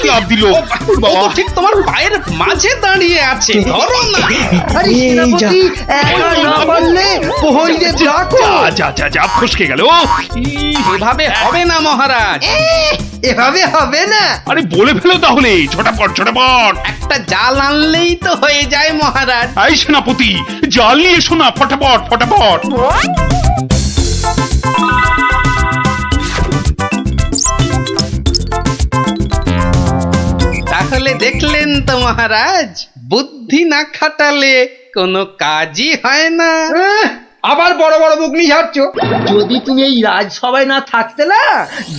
লাফ দিল। ও তো ঠিক তোমার পায়ের মাঝে দাঁড়িয়ে আছে, ধরো না। আরে সেনাপতি একা না পারলে প্রহরীদের ডাকো। যা যা যা ফসকে গেল। এভাবে হবে না মহারাজ। এভাবে হবে না। আরে বলে ফেলো তাহলে, ঝটাপট ঝটাপট। একটা জাল আনলেই তো হয়ে যায় মহারাজ। এই সেনাপতি, জাল নিয়ে এসো না, ফটাফট ফটাফট। তাহলে দেখলেন তো মহারাজ, বুদ্ধি না খাটালে কোনো কাজই হয় না। আবার বড় বড় বকনি ঝাড়ছো। যদি তুমি এই রাজসভায় না থাকতে না,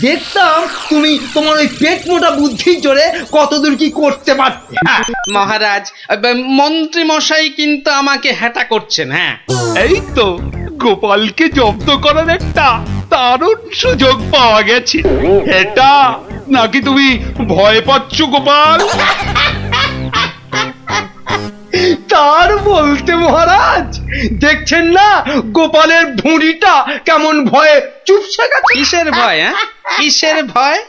দেখতাম তুমি তোমার ওই পেট মোটা বুদ্ধির জোরে কতদূর কি করতে পারতে। মহারাজ, মন্ত্রী মশাই কিন্তু আমাকে হ্যাটা করছেন। হ্যাঁ, এই তো গোপালকে জব্দ করার একটা দারুণ সুযোগ পাওয়া গেছে। এটা নাকি তুমি ভয় পাচ্ছ গোপাল? তার বলতে মহারাজ, দেখছেন না গোপালের ভুঁড়িটা কেমন ভয়ে চুপসে গেছে। কিসের ভয়? হ্যাঁ, কিসের ভয়?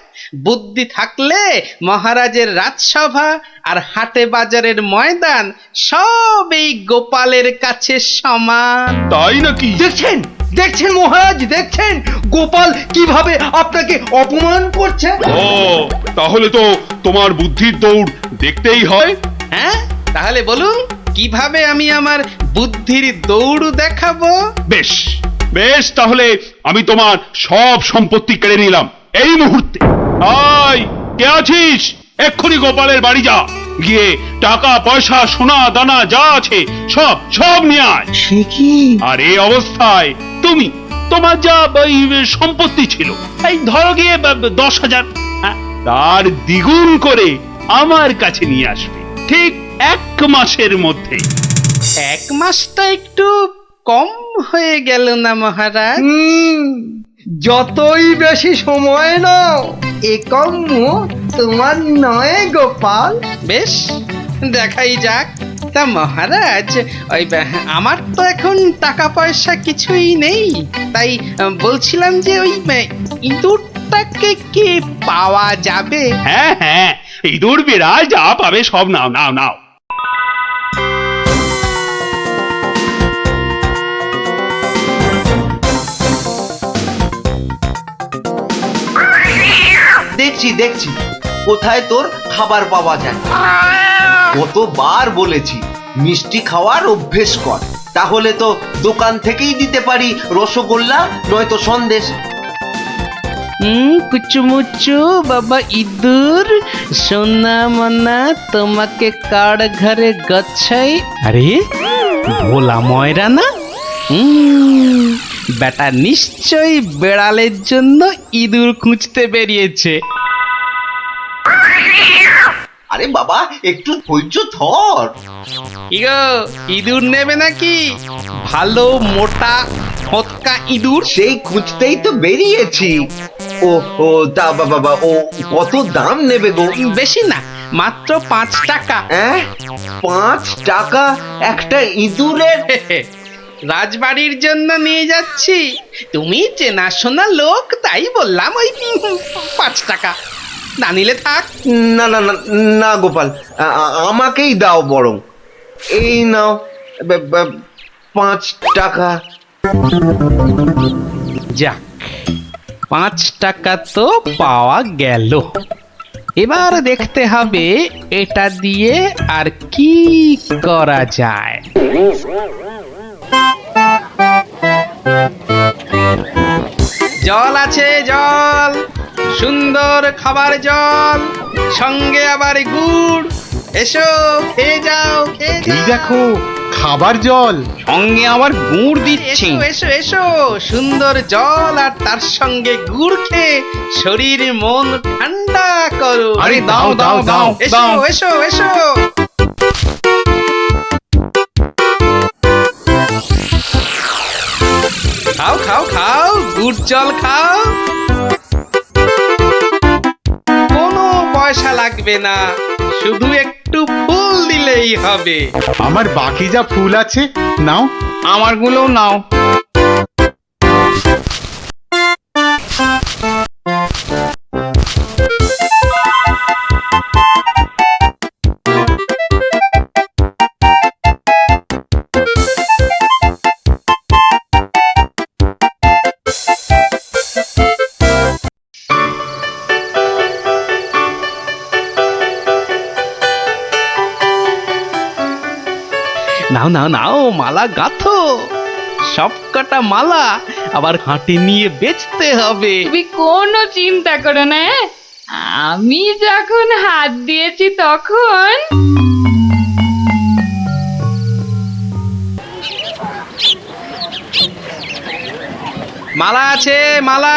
বুদ্ধি থাকলে মহারাজের রাজসভা আর হাটে বাজারের ময়দান সব এই গোপালের কাছে সমান। তাই নাকি? দেখছেন দেখছেন মহারাজ, দেখছেন গোপাল কিভাবে আপনাকে অপমান করছে। ও, তাহলে তো তোমার বুদ্ধির দৌড় দেখতেই হয়। হ্যাঁ, তাহলে বলুন কিভাবে আমি আমার বুদ্ধির দৌড় দেখাবো? বেশ বেশ, তাহলে আমি তোমার সব সম্পত্তি কেড়ে নিলাম এই মুহূর্তে। আয়, কে আছিস? এক্ষুনি গোপালের বাড়ি যা, গিয়ে টাকা পয়সা সোনা দানা যা আছে সব সব নিয়ে আয়। সে কি? আর এই অবস্থায় তুমি তোমার যা ওই সম্পত্তি ছিল, এই ধরো গিয়ে 10,000, তার দ্বিগুণ করে আমার কাছে নিয়ে আসবে ঠিক 1 মাসের মধ্যে। 1 মাসটা একটু কম হয়ে গেল না মহারাজ? যতই বেশি সময় নাও এ কম্য তোমার নয় গোপাল। বেশ, দেখাই যাক। তা মহারাজ, ওই আমার তো এখন টাকা পয়সা কিছুই নেই, তাই বলছিলাম যে ওই ইঁদুরটাকে কি পাওয়া যাবে? হ্যাঁ হ্যাঁ, ইঁদুর বিড়াল যা পাবে সব নাও নাও নাও। দেখছি দেখছি কোথায় তোর খাবার পাওয়া যায়। কতবার বলেছি মিষ্টি খাওয়ার অভ্যেস কর, তাহলে তো দোকান থেকেই দিতে পারি রসগোল্লা নয়তো সন্দেশ। কুচুমুচু বাবা ইঁদুর, সোনা মনা তোমাকে কার ঘরে গচ্ছাই। আরে ভোলা ময়রা না? বেটা নিশ্চয়ই বেড়ালের জন্য ইঁদুর খুঁজতে বেরিয়েছে। আরে বাবা, একটু ধৈর্য ধর। ইগো, ইঁদুর নেবে নাকি? ভালো মোটা ফটকা ইঁদুর। সেই খুঁজতেই তো বেরিয়েছি। ও ও তা বাবা, ও কত দাম নেবে গো? বেশি না, মাত্র 5 টাকা। 5 টাকা একটা ইঁদুরের? রাজবাড়ির জন্য নিয়ে যাচ্ছি, তুমি চেনাশোনা লোক তাই বললাম ওই 5 টাকা। না নিলে থাক। না না না না গোপাল, আমাকেই দাও বরং। এই নাও 5 টাকা। যাক, 5 টাকা তো পাওয়া গেল। এবার দেখতে হবে এটা দিয়ে আর কি করা যায়। জল আছে, জল, সুন্দর খাবার জল, সঙ্গে আবার গুড়। এসো, খেয়ে যাও, খেয়ে যাও। এই দেখো খাবার জল, সঙ্গে আবার গুড় দিচ্ছি। এসো এসো, সুন্দর জল আর তার সঙ্গে গুড় খেয়ে শরীর মন ঠান্ডা করো। আরে দাও দাও দাও এসো দাও। এসো এসো। খাও খাও খাও, গুড় জল খাও। কোনো পয়সা লাগবে না, শুধু একটু ফুল দিলেই হবে। আমার বাকি যা ফুল আছে নাও। আমারগুলো নাও। নাও নাও নাও, মালা গাঁথো। সব কটা মালা আবার হাটে নিয়ে বেচতে হবে। তুমি কোনো চিন্তা করো না, হ্যাঁ? আমি যখন হাত দিয়েছি তখন মালা আছে, মালা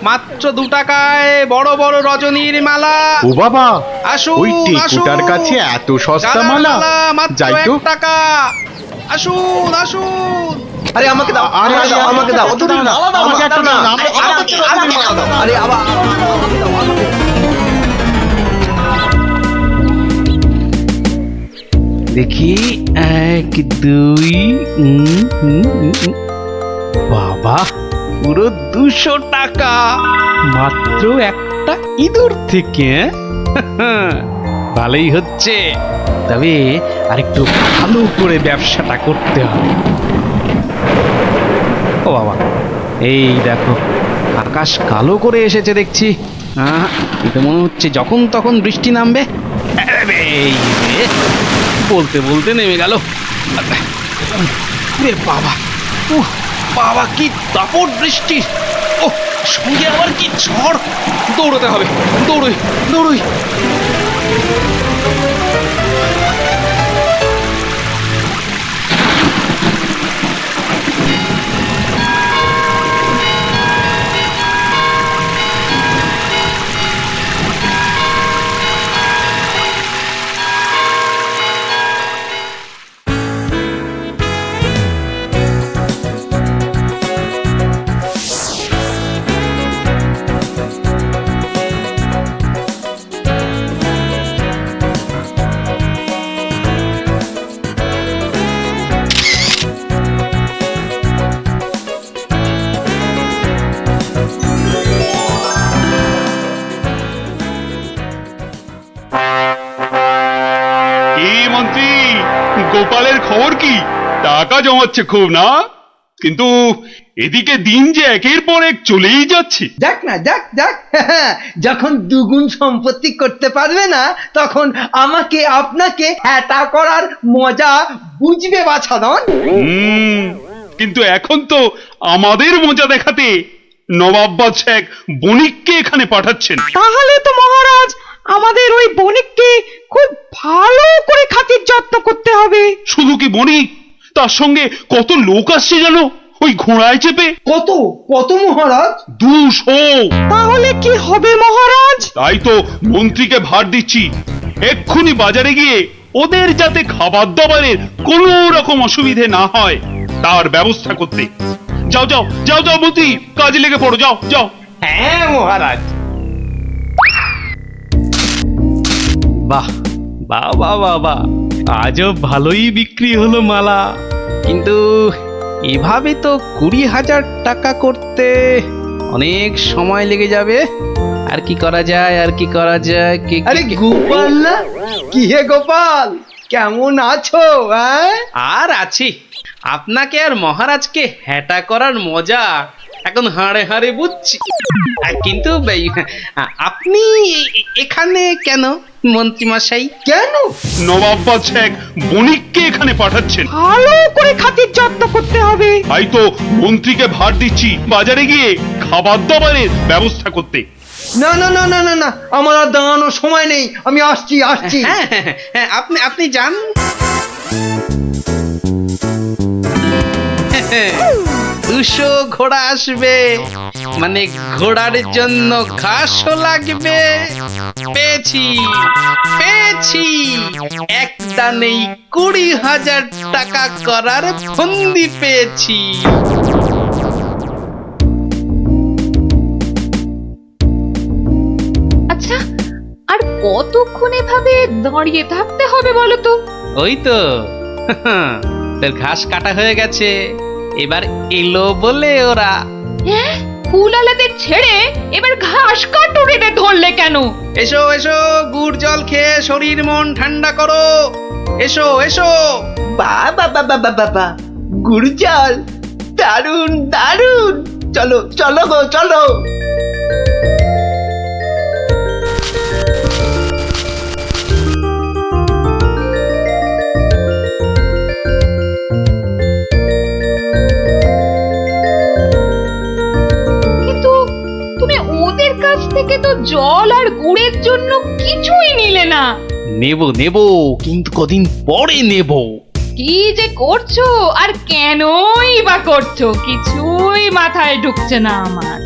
মাত্র 2 টাকায় বড় বড় রজনীর মালা। ও বাবা, আসুন ওই টেকুটার কাছে এত সস্তা গাঁদার মালা? মাত্র যাই তো। 1 টাকা। আসুন আসুন। আরে আমাকে দাও, আরে, আমাকে দাও, আরে, আমাকে দাও, আমাকে দাও না, আমাকে একটা দাও না, আমাকে দাও। আরে আবার আমাকে দাও, আমাকে দাও। দেখি 1 2 বাবা, পুরো 200 টাকা মাত্র একটা ইঁদুর থেকে। ভালোই হচ্ছে, তবে আরেকটু ভালো করে ব্যবসাটা করতে হবে। ও বাবা, এই দেখো আকাশ কালো করে এসেছে দেখছি। এটা মনে হচ্ছে যখন তখন বৃষ্টি নামবে। এই রে, বলতে বলতে নেমে গেল। রে বাবা, উহ, বাবা কি দাপট বৃষ্টি! ও সঙ্গে আবার কি ঝড়! দৌড়তে হবে, দৌড়ই দৌড়ই। কি মন্ত্রী, গোপালের খবর কি? টাকা জমাচ্ছে খুব না? কিন্তু এদিকে দিন যে একের পর এক চলেই যাচ্ছে। যাক না, যাক যাক। যখন দুগুণ সম্পত্তি করতে পারবে না, তখন আমাকে আপনাকে হ্যাটা করার মজা বুঝবে বাছাধন। কিন্তু এখন তো আমাদের মজা দেখাতে নবাব বাদশাহ এক বণিককে এখানে পাঠাচ্ছেন। তাহলে তো মহারাজ আমাদের ওই বণিককে খুব ভালো করে খাতির যত্ন করতে হবে। শুধু কি বণিক, তার সঙ্গে কত লোক আসছে জানো, ওই ঘোড়ায় চেপে। কত কত মহারাজ? 200। তাহলে কি হবে মহারাজ? তাই তো মন্ত্রীকে ভার দিচ্ছি, এক্ষুনি বাজারে গিয়ে ওদের যাতে খাবার দাবারের কোনো রকম অসুবিধে না হয় তার ব্যবস্থা করতে। যাও যাও যাও যাও মন্ত্রী, কাজে লেগে পড়ো, যাও যাও। হ্যাঁ মহারাজ। বাহ বাহ বাহ বাহ বাহ, আজও ভালোই বিক্রি হলো মালা। কিন্তু এভাবে তো 20,000 টাকা করতে অনেক সময় লেগে যাবে। আর কি করা যায়, আর কি করা যায়? আরে গোপাল না? কি হে গোপাল, কেমন আছো? আর আছি, আপনাকে আর মহারাজকে হ্যাটা করার মজা এখন হাড়ে হাড়ে বুঝছি। কিন্তু আপনি এখানে কেন মন্ত্রী মশাই? কেন? নবাব বাদশাহ এক বণিককে এখানে পাঠাচ্ছেন। ভালো করে খাতির যত্ন করতে হবে। তাই তো মন্ত্রীকে ভার দিচ্ছি বাজারে গিয়ে খাবার দাবারের ব্যবস্থা করতে। না না না না না না, আমার আর দাঁড়ানোর সময় নেই, আমি আসছি আসছি। হ্যাঁ হ্যাঁ, হ্যাঁ, আপনি যান। 200 ঘোড়া আসবে, মানে ঘোড়ার জন্য ঘাসও লাগবে। পেয়েছি পেয়েছি, এক দানেই 20,000 টাকা করার ফন্দি পেয়েছি। আচ্ছা, আর কতক্ষণ এভাবে দাঁড়িয়ে থাকতে হবে বলো তো? ওই তো তোর ঘাস কাটা হয়ে গেছে, এবার এলো বলে ওরা। হ্যাঁ, কুলালাদের ছেড়ে এবার ঘাস কাটুরিতে ধরলে কেন? এসো এসো, গুড় জল খেয়ে শরীর মন ঠান্ডা করো। এসো এসো। বাবা বাবা বাবা, গুড় জল, দারুন দারুন। চলো চলো গো চলো। জল আর গুড়ের জন্য কিছুই নিলে না। নেব নেব, কিন্তু কদিন পরে নেব। কি যে করছো আর কেনই বা করছো, কিছুই মাথায় ঢুকছে না আমার।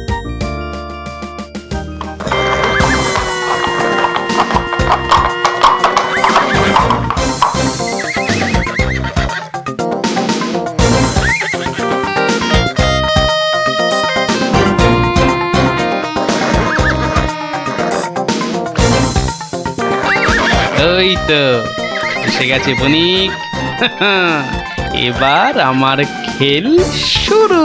ওই তো এসে গেছে বণিক। এবার আমার খেল শুরু।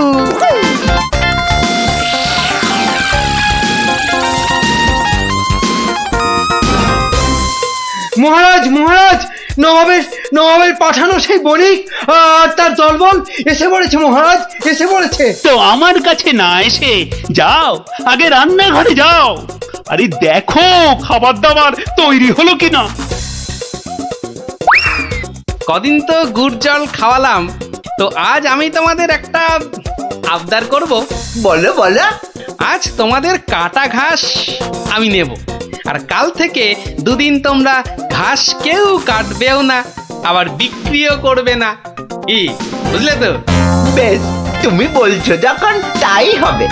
মহারাজ মহারাজ, নবাবের পাঠানো সেই বণিক আর তার দলবল এসে পড়েছে মহারাজ, এসে পড়েছে। তো আমার কাছে না এসে যাও, আগে রান্নাঘরে যাও। আরে দেখো খাবার দাবার তৈরি হলো কিনা। কদিন তো গুড় জল খাওয়ালাম, তো আজ আমি তোমাদের একটা আবদার করব। বলো বলো। আজ তোমাদের কাটা ঘাস আমি নেব, আর কাল থেকে দুদিন তোমরা ঘাস কেউ কাটবেও না, আবার বিক্রিও করবে না। কি বুঝলে তো? বেশ, তুমি বলছো যখন তাই হবে।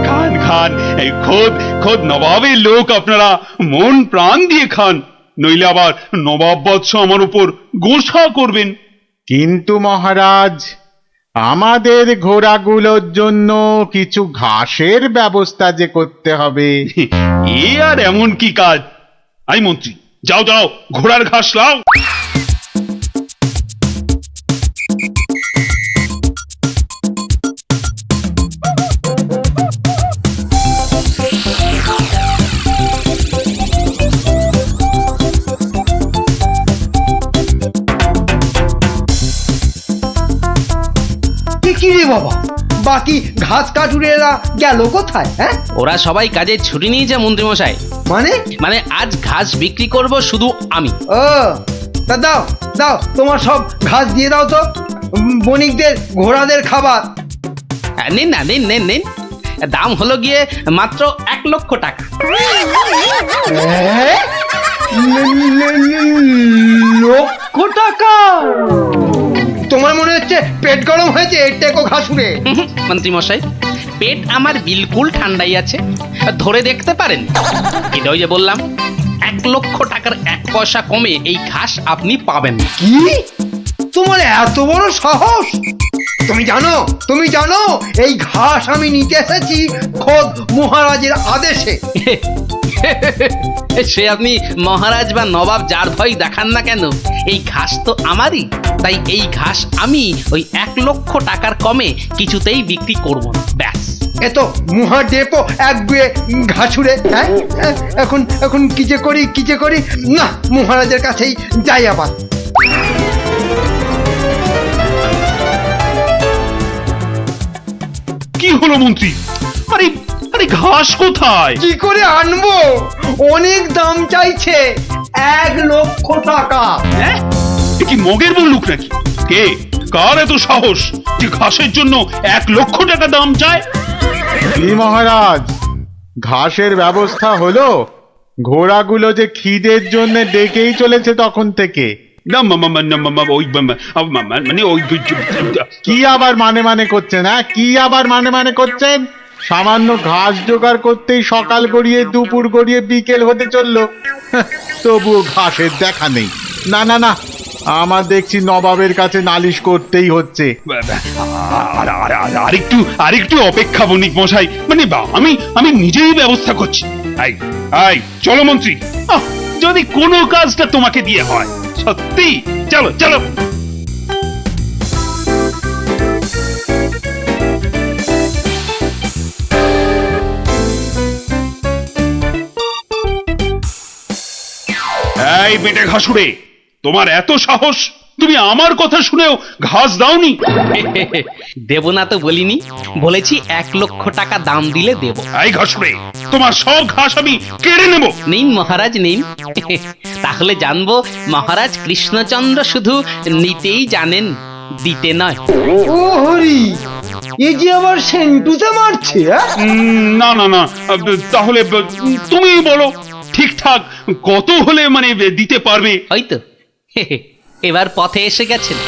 খান খান, এই খোদ খোদ নবাবের লোক, আপনারা মন প্রাণ দিয়ে খান, নইলে আবার নবাব বৎস আমার উপর গোসা করবেন। কিন্তু মহারাজ, আমাদের ঘোড়াগুলোর জন্য কিছু ঘাসের ব্যবস্থা যে করতে হবে। এ আর এমন কি কাজ? আই মন্ত্রী, যাও যাও, ঘোড়ার ঘাস লাও। কি রে বাবা, বাকি ঘাস কাটুরেরা গেল কোথায়? হ্যাঁ, ওরা সবাই কাজে ছুটি নিয়েছে মন্ত্রীমশাই। মানে? মানে আজ ঘাস বিক্রি করব শুধু আমি। ও, তা দাও দাও, তোমার সব ঘাস দিয়ে দাও তো, বণিকদের ঘোড়াদের খাবার। নিন না, নিন নিন নিন, দাম হলো গিয়ে মাত্র 1,00,000 টাকা। লক্ষ টাকা? তোমার মনে হচ্ছে পেট গরম হয়েছে টেকো ঘাসুরে? মন্ত্রীমশাই, পেট আমার বিলকুল ঠান্ডাই আছে, ধরে দেখতে পারেন। এটা ওই যে বললাম, 1,00,000 টাকার 1 পয়সা কমে এই ঘাস আপনি পাবেন না। কি? তোমার এত বড় সাহস? তুমি জানো এই ঘাস আমি নিতে এসেছি খোদ মহারাজের আদেশে। সে আপনি মহারাজ বা নবাব যার ভয় দেখান না কেন, এই ঘাস তো আমারই। তাই এই ঘাস আমি ওই 1,00,000 টাকার কমে কিছুতেই বিক্রি করব না, ব্যাস। এ তো মুহা ডেপো একগুয়ে ঘাসুরে। হ্যাঁ, এখন কি যে করি না, মহারাজের কাছেই যাই আবার। কি হলো মন্ত্রী? আরে আরে ঘাস কোথায়? কি করে আনবো? অনেক দাম চাইছে, 1,00,000 টাকা। হ্যাঁ, এ কি মগের বললুক নাকি? কে, কার এত সাহস যে ঘাসের জন্য 1,00,000 টাকা দাম চায়? কি মহারাজ, ঘাসের ব্যবস্থা হলো? ঘোড়াগুলো যে খিদের জন্য ডেকেই চলেছে তখন থেকে। না মানে ওই কি আবার মানে করছেন? হ্যাঁ, কি আবার মানে করছেন? সামান্য ঘাস জোগাড় করতেই সকাল গড়িয়ে দুপুর গড়িয়ে বিকেল হতে চললো, তবুও ঘাসের দেখা নেই। না না না, আমার দেখছি নবাবের কাছে নালিশ করতেই হচ্ছে। আরেকটু অপেক্ষা বণিক মশাই, মানে আমি নিজেই ব্যবস্থা করছি। আই চলো মন্ত্রী, যদি কোনো কাজটা তোমাকে দিয়ে হয়, সত্যি চলো চলো। এই বেটে ঘাসুরে, তোমার এত সাহস তুমি আমার কথা শুনেও ঘাস দাওনি? দেব না তো বলিনি, বলেছি 1,00,000 টাকা দাম দিলে দেব। এই ঘাসুরে, তোমার সব ঘাস আমি কেড়ে নেব। নিন মহারাজ নিন। তাহলে জানবো মহারাজ কৃষ্ণচন্দ্র শুধু নিতেই জানেন, দিতে নয়। ও হরি, এ যে আবার সেন্টুতে মারছে, হ্যাঁ? না না না, তাহলে তুমি বলো ঠিকঠাক কত হলে মানে দিতে পারবে? ওই তো এবার পথে এসে গেছেন,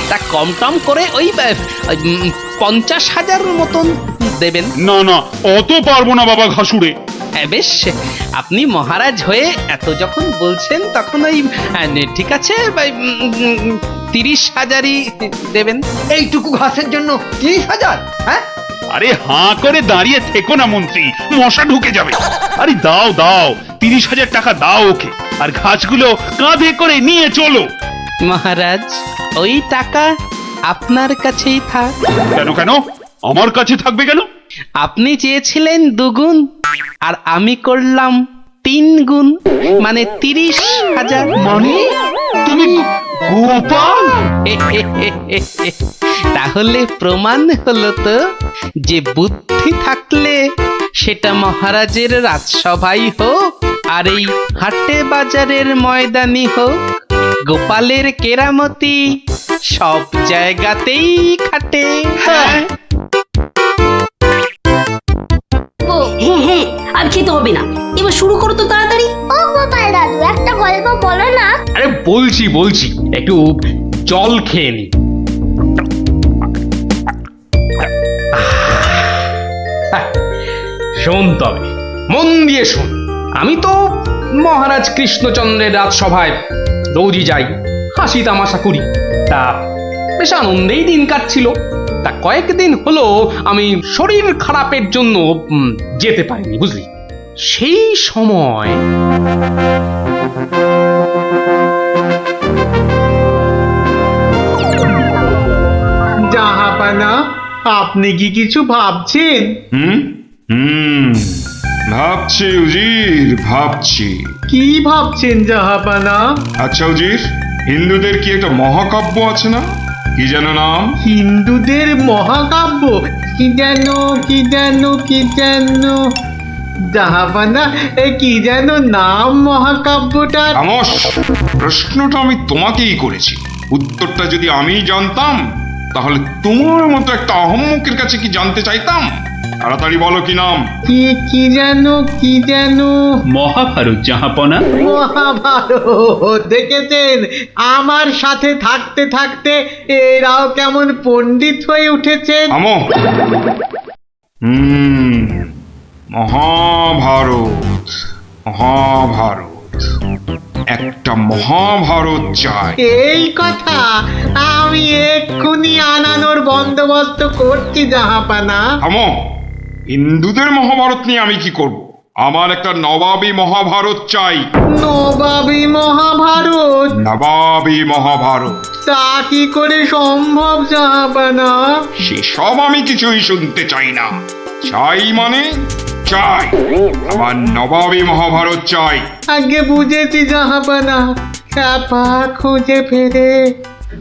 তা কম টম করে ওই 50,000 মতন দেবেন। না না, অত পারবো না বাবা ঘাসুরে। হ্যাঁ, বেশ, আপনি মহারাজ হয়ে এত যখন বলছেন তখন ওই ঠিক আছে 30,000ই দেবেন। এইটুকু ঘাসের জন্য 30,000? হ্যাঁ, আরে হাঁ করে দাঁড়িয়ে থেকো না মন্ত্রী, মশা ঢুকে যাবে। আরে দাও দাও, 30,000 টাকা দাও ওকে, আর ঘাসগুলো কাঁধে করে নিয়ে চলো। মহারাজ, ওই টাকা আপনার কাছেই থাক। কেন কেন, আমার কাছে থাকবে কেন? আপনি চেয়েছিলেন 2 গুণ, আর আমি করলাম 3 গুণ, মানে 30,000। মানে তুমি গোপাল? তাহলে প্রমাণ হলো তো যে বুদ্ধি থাকলে সেটা মহারাজের রাজসভাই হোক আর এই হাটে বাজারের ময়দানি হোক, গোপালের কেরামতি সব জায়গাতেই খাটে। হ্যাঁ, ও হ্যাঁ হ্যাঁ, আর খেতে হবে না, এবার শুরু করো তো তাড়াতাড়ি। ও গোপাল দাদু, একটা গল্প বলো না। আরে বলছি একটু জল খেয়ে নি। শোন তবে, মন দিয়ে শোন। আমি তো মহারাজ কৃষ্ণচন্দ্রের রাজসভায় রোজই যাই, হাসি তামাশা করি, তা বেশ আনন্দেই দিন কাটছিল। তা কয়েকদিন হলো আমি শরীর খারাপের জন্য যেতে পারিনি, বুঝলি। সেই সময় জাহাপানা, আপনি কি কিছু ভাবছেন? ভাবছি উজির, ভাবছি। কি ভাবছেন জাহাপানা? আচ্ছা উজির, হিন্দুদের কি একটা মহাকাব্য আছে না, কি যেন নাম? হিন্দুদের মহাকাব্য? কি যেন জাহাপানা, কি যেন নাম মহাকাব্যটার? খামোশ, প্রশ্নটা আমি তোমাকেই করেছি, উত্তরটা যদি আমি জানতাম তাহলে তোমার মতো একটা আহম্মকের কাছে কি জানতে চাইতাম? তাড়াতাড়ি বলো কি নাম। কি যেন মহাভারত জাহাপনা। মহাভারত! দেখেছেন, আমার সাথে থাকতে থাকতে এরাও কেমন পণ্ডিত হয়ে উঠেছেন। থামো। মহাভারত, একটা মহাভারত চাই। এই কথা আমি এক্ষুনি আনানোর বন্দোবস্ত করছি জাহাপানা। থামো, হিন্দুদের মহাভারত নিয়ে আমি কি করব? আমার একটা নবাবী মহাভারত চাই। নবাবী মহাভারত? নবাবী মহাভারত। তা কি করে সম্ভব জাহাপানা? সেসব আমি কিছুই শুনতে চাই না। চাই মানে চাই, আমার নবাবী মহাভারত চাই। আগে বুঝেছি জাহাপানা, চাপা খুঁজে ফেরে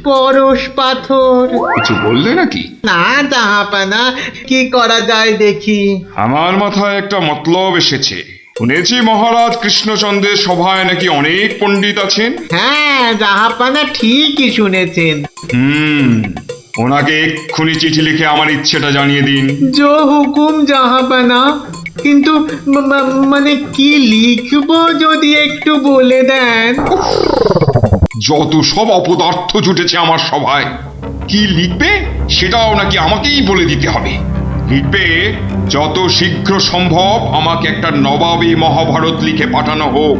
পরশ পাথর। কিছু বললে নাকি? না জাহাপানা, কি করা যায় দেখি। আমার মাথায় একটা মতলব এসেছে। শুনেছি মহারাজ কৃষ্ণচন্দ্রের সভায় নাকি অনেক পণ্ডিত আছেন। হ্যাঁ জাহাপানা, ঠিকই শুনেছেন। ওনাকে এক্ষুনি চিঠি লিখে আমার ইচ্ছেটা জানিয়ে দিন। জো হুকুম জাহাপানা, কিন্তু মানে কি লিখবো যদি একটু বলে দেন। যত সব অপদার্থ জুটেছে আমার সভায়, কি লিখবে সেটাও নাকি আমাকেই বলে দিতে হবে। লিখবে, যত শীঘ্র সম্ভব আমাকে একটা নবাবী মহাভারত লিখে পাঠানো হোক,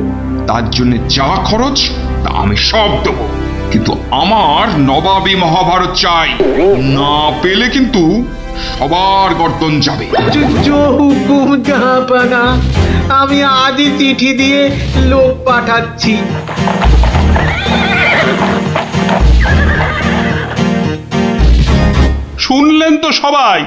তার জন্য যা খরচ তা আমি সব দেবো, কিন্তু আমার নবাবী মহাভারত চাই। না পেলে কিন্তু সবার গর্দন যাবে। জো হুকুম জাহাপানা, আমি আজই চিঠি দিয়ে লোক পাঠাচ্ছি। শুনলেন তো সবাই,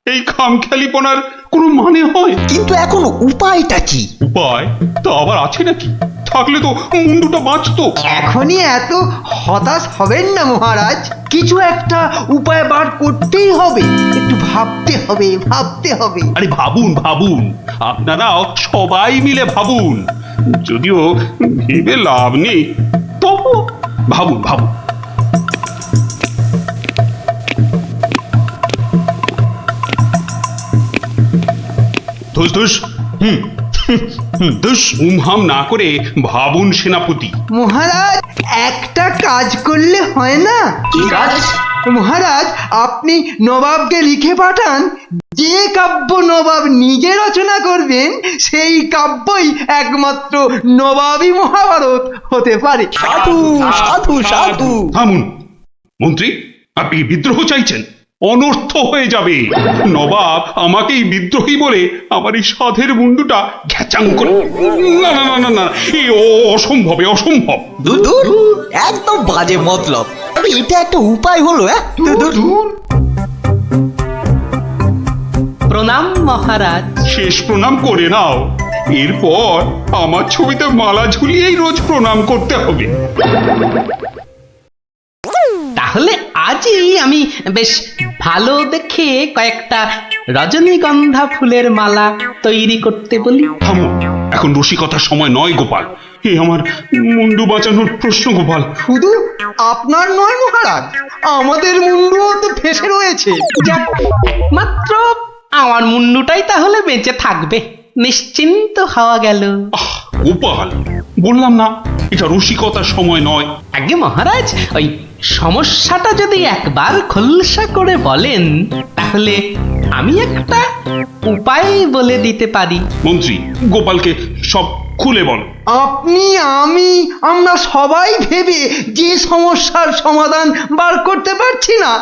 এই খামখেয়ালিপনার কোনো মানে হয়? কিন্তু এখন উপায়টা কি? উপায় তো আবার আছে নাকি? থাকলে তো মুন্ডুটা বাঁচতো। এখনই এত হতাশ হবেন না মহারাজ, কিছু একটা উপায় বার করতেই হবে, একটু ভাবতে হবে ভাবতে হবে। আরে ভাবুন ভাবুন, আপনারাও সবাই মিলে ভাবুন। যদিও ভেবে লাভ নেই, তবু ভাবুন ভাবুন। ধুস ধুস, ধুস উমহাম না করে ভাবুন সেনাপতি। মহারাজ একটা কাজ করলে হয় না? কি কাজ? মহারাজ আপনি নবাবকে লিখে পাঠান, যে কাব্য নবাব নিজে রচনা করবেন সেই কাব্যই একমাত্র নবাবী মহাভারত হতে পারে। সাধু সাধু সাধু। থামুন মন্ত্রী, আপনি বিদ্রোহ চাইছেন? অনর্থ হয়ে যাবে। নবাব আমাকেই বিদ্রোহী বলে আমার এই সাধের মুন্ডুটা ঘ্যাচাং করে। না না না না না, এই অসম্ভব, এ অসম্ভব। দূর একদম বাজে মতলব। তবে এটা একটা উপায় হলো। প্রণাম মহারাজ। শেষ প্রণাম করে নাও, এরপর আমার ছবিতে মালা ঝুলিয়েই রোজ প্রণাম করতে হবে। তাহলে আজই আমি বেশ ভালো দেখে কয়েকটা রজনীগন্ধা ফুলের মালা তৈরি করতে বলি। থামো, এখন রসিকতার সময় নয় গোপাল। এ আমার মুন্ডু বাঁচানোর প্রশ্ন গোপাল। শুধু আপনার নয় মহারাজ, আমাদের মুন্ডুও তো ফেসে রয়েছে। যাক, মাত্র আমার মুন্ডুটাই তাহলে বেঁচে থাকবে, নিশ্চিন্ত হওয়া গেল। আহ গোপাল, বললাম না এটা রসিকতার সময় নয়। আগে মহারাজ, ওই সমস্যাটা যদি একবার খোলসা করে বলেন তাহলে আমি একটা উপায় বলে দিতে পারি। মন্ত্রী, গোপালকে সব খুলে বল। আপনি আমি আমরা সবাই ভেবে যে সমস্যার সমাধান বার করতে পারছি না,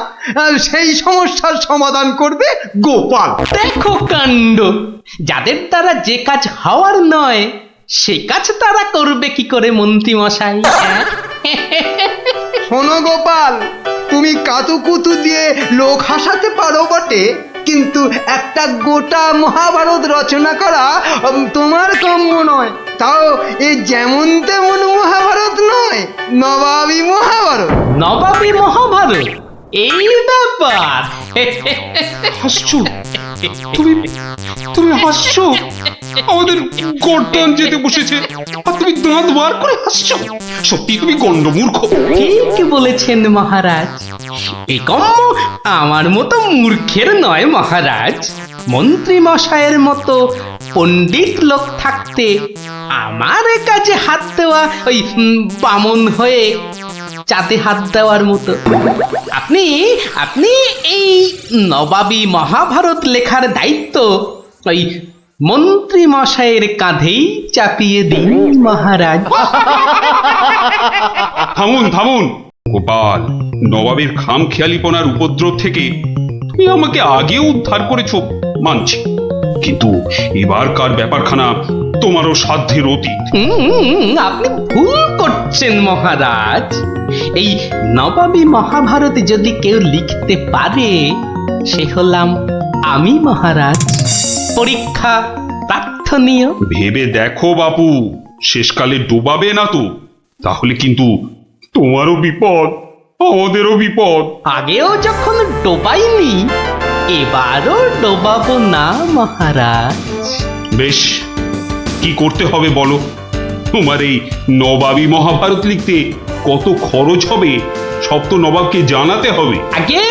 সেই সমস্যার সমাধান করবে গোপাল। দেখো কাণ্ড, যাদের দ্বারা যে কাজ হওয়ার নয় সে কাজ তারা করবে কি করে মন্ত্রী মশাই? শোনো গোপাল, তুমি কাতুকুতু দিয়ে লোক হাসাতে পারো বটে, কিন্তু একটা গোটা মহাভারত রচনা করা তোমার কাম্য নয়। তাও এ যেমন তেমন মহাভারত নয়, নবাবী মহাভারত। নবাবী মহাভারত, এই ব্যাপার। হাসছো তুমি, তুমি হাসছো? আমাদের গর্দান যেতে বসেছে আর তুমি দাঁত বার করে হাসছো? সত্যি তুমি গন্ডমূর্খ। ঠিক বলেছেন মহারাজ, এই কম্ম আমার মতো মূর্খের নয় মহারাজ। মন্ত্রী মশাইয়ের মতো পণ্ডিত লোক থাকতে আমার কাজে হাত দেওয়া ওই বামন হয়ে চাঁদে হাত দেওয়ার মতো। আপনি আপনি এই নবাবী মহাভারত লেখার দায়িত্ব ওই মন্ত্রী মশাইয়ের কাঁধেই চাপিয়ে দিন মহারাজ। থামুন থামুন গোপাল, নবাবের খামখেয়ালিপনার উপদ্রব থেকে তুমি আমাকে আগে উদ্ধার করেছো মানছি, কিন্তু এবারকার ব্যাপারখানা তোমারও সাধ্যের অতীত। আপনি ভুল করছেন মহারাজ। এই নবাবী মহাভারত যদি কেউ লিখতে পারে সে হলাম আমি মহারাজ। পরীক্ষা প্রার্থনীয়। ভেবে দেখো বাপু, শেষকালে ডোবাবে না তো, তাহলে কিন্তু তোমারও বিপদ আমাদেরও বিপদ। আগেও যখন ডোবাইনি এবারও ডোবাবো না মহারাজ। বেশ, কি করতে হবে বলো? তোমার এই নবাবী মহাভারত লিখতে কত খরচ হবে সব তো নবাবকে জানাতে হবে। আগে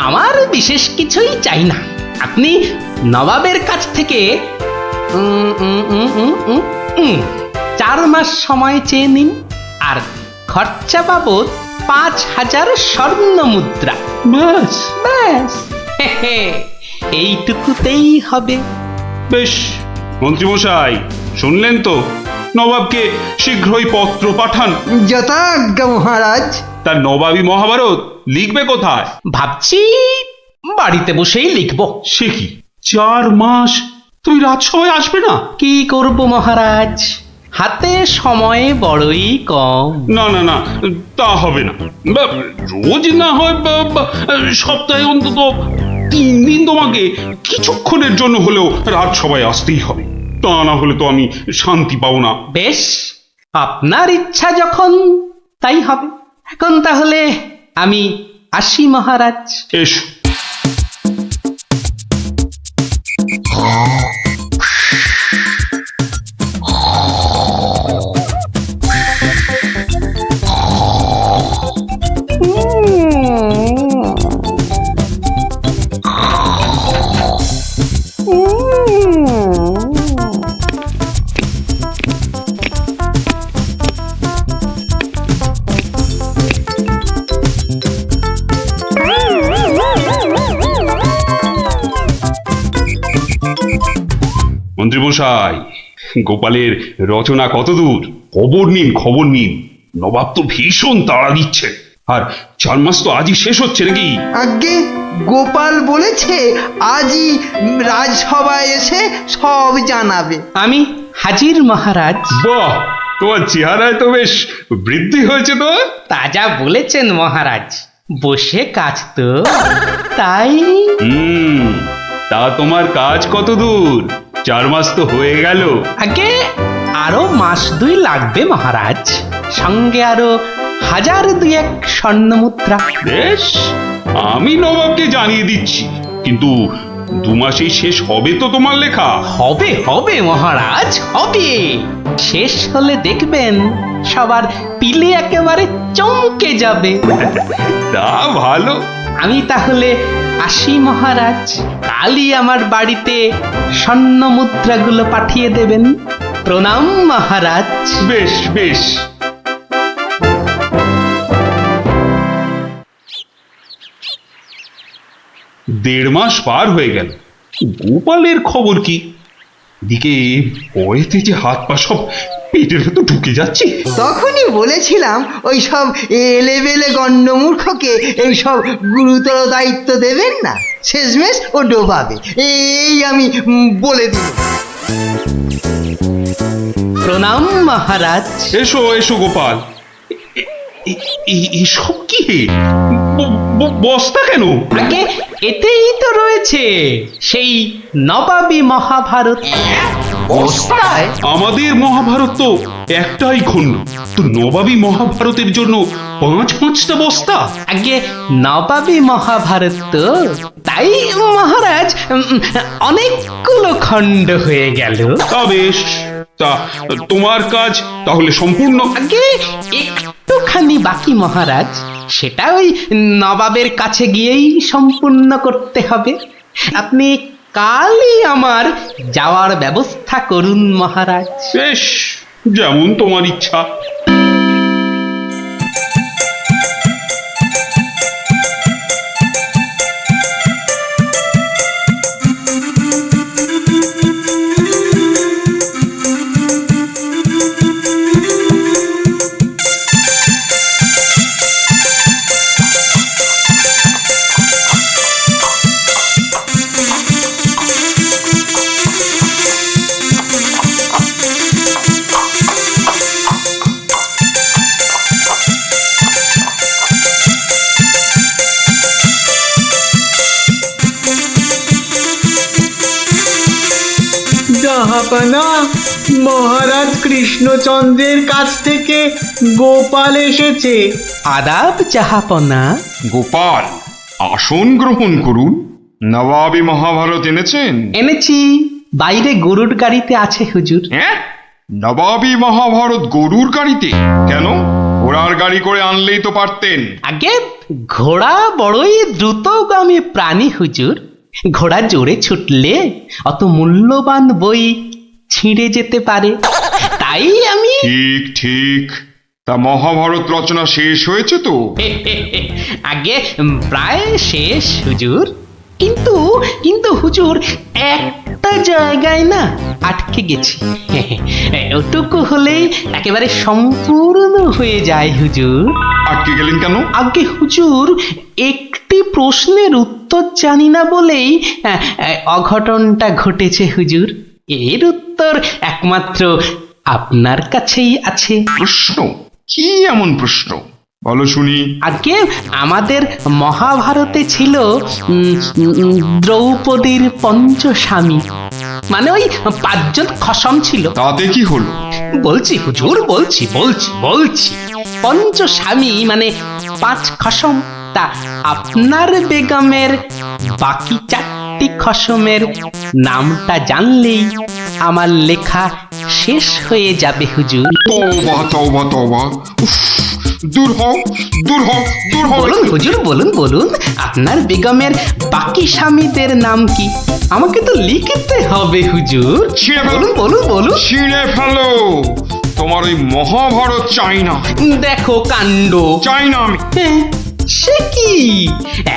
আমার বিশেষ কিছুই চাই না, আপনি নবাবের কাছ থেকে 4 মাস সময় চেয়ে নিন, আর খরচা বাবদ 5000 স্বর্ণ মুদ্রা। ব্যাস ব্যাস, এইটুকুতেই হবে। বেশ, মন্ত্রীমশাই শুনলেন তো, নবাবকে শীঘ্রই পত্র পাঠান। যথাজ্ঞা মহারাজ। তার নবাবী মহাভারত লিখবে কোথায়? ভাবছি বাড়িতে বসেই লিখবো। সে কি 4 মাস? তুমি রাজসভায় আসবে না? কি করব মহারাজ, হাতে সময় বড়ই কম। না না না, তা হবে না। রোজ না হয় সপ্তাহে অন্তত 3 দিন তোমাকে কিছুক্ষণের জন্য হলেও রাজসভায় আসতেই হবে, তা না হলে তো আমি শান্তি পাবো না। বেশ, আপনার ইচ্ছা যখন তাই হবে। এখন তাহলে আমি আসি মহারাজ। এসো। মন্ত্রীমশাই, গোপালের রচনা কতদূর? খবর নিন, খবর নিন। নবাব তো ভীষণ তাড়া দিচ্ছে, আর 4 মাস তো আজই শেষ হচ্ছে নাকি? আগে গোপাল বলেছে আজই রাজসভায় এসে সব জানাবে। আমি হাজির মহারাজ। বাহ, তোমার চেহারায় তো বেশ বৃদ্ধি হয়েছে তো। তাজা বলেছেন মহারাজ, বসে কাজ তো তাই। তা তোমার কাজ কত দূর? 4 মাস তো হয়ে গেল। আগে আরো মাস 2 লাগবে মহারাজ, সঙ্গে আরো 1000-2 স্বর্ণ মুদ্রা। বেশ, আমি নবাবকে জানিয়ে দিচ্ছি, কিন্তু 2 মাসেই শেষ হবে তো তোমার লেখা? হবে হবে মহারাজ, হবে। শেষ হলে দেখবেন সবার পিলে একেবারে চমকে যাবে। তা ভালো। আমি তাহলে আসি মহারাজ। কালই আমার বাড়িতে স্বর্ণ মুদ্রাগুলো পাঠিয়ে দেবেন। প্রণাম মহারাজ। বেশ বেশ। দেড় মাস পার হয়ে গেল, গোপালের খবর কি? এদিকে ভয়েতে যে হাত পা সব পেটের ভেতর ঢুকে যাচ্ছে। তখনই বলেছিলাম ওই সব এলেবেলে গণ্ডমূর্খকে এই সব গুরুতর দায়িত্ব দেবেন না, শেষমেশ ও ডোবাবে, এই আমি বলে দিই। প্রণাম মহারাজ। এসো এসো গোপাল। এসব কি? বস্তা কেন? আগে এতেই তো রয়েছে সেই নবাবী মহাভারত। বস্তায়? আমাদের মহাভারত তো একটাই খণ্ড, তো নবাবী মহাভারতের জন্য 5-5টা বস্তা? আগে নবাবী মহাভারত তো, তাই মহারাজ অনেকগুলো খণ্ড হয়ে গেল। তা বেশ, তা তোমার কাজ তাহলে সম্পূর্ণ? আগে একটুখানি বাকি মহারাজ, সেটা ওই নবাবের কাছে গিয়েই সম্পূর্ণ করতে হবে। আপনি কালই আমার যাওয়ার ব্যবস্থা করুন মহারাজ। বেশ, যেমন তোমার ইচ্ছা। জাহাপানা, মহারাজ কৃষ্ণচন্দ্রের কাছ থেকে গোপাল এসেছে। আদাব জাহাপনা। গোপাল, আসন গ্রহণ করুন। নবাবী মহাভারত এনেছেন? এনেছি, বাইরে গরুর গাড়িতে আছে হুজুর। হ্যাঁ, নবাবী মহাভারত গরুর গাড়িতে? কেন, ঘোড়ার গাড়ি করে আনলেই তো পারতেন। আগে ঘোড়া বড়ই দ্রুতগামী প্রাণী হুজুর, ঘোড়া জোরে ছুটলে অত মূল্যবান বই ছিঁড়ে যেতে পারে, তাই আমি। ঠিক ঠিক। তা মহাভারত রচনা শেষ হয়েছে তো? আগে প্রায় শেষ হুজুর, কিন্তু কিন্তু হুজুর একটা জায়গায় না আটকে গেছি। ওটুকু হলেই একেবারে সম্পূর্ণ হয়ে যায় হুজুর। আটকে গেলেন কেন? আগে হুজুর একটি প্রশ্নের উত্তর জানি না বলেই অঘটনটা ঘটেছে হুজুর। এর উত্তর একমাত্র আপনার কাছেই আছে। প্রশ্ন? কি এমন প্রশ্ন, বলো শুনি। আগে আমাদের মহাভারতে ছিল দ্রৌপদীর 5 স্বামী, মানে ওই 5 জন খসম ছিল। তাতে কি হলো? বলছি হুজুর, বলছি বলছি বলছি পঞ্চস্বামী মানে 5 খসম। তা আপনার বেগমের বাকি 4টি খসমের নামটা জানলেই আমার লেখা শেষ হয়ে যাবে হুজুর। তওবা তওবা তওবা, উফ, দূর হও দূর হও দূর হও। বলুন হুজুর, বলুন বলুন, আপনার বেগমের বাকি স্বামীদের নাম কি? আমাকে তো লিখতে হবে হুজুর। ছিঁড়ে ফেলো। বলুন বলুন বলুন। ছিঁড়ে ফেলো, তোমার ওই মহাভারত চাই না, দেখো কাণ্ড। চাই না আমি। হ্যাঁ, সে কি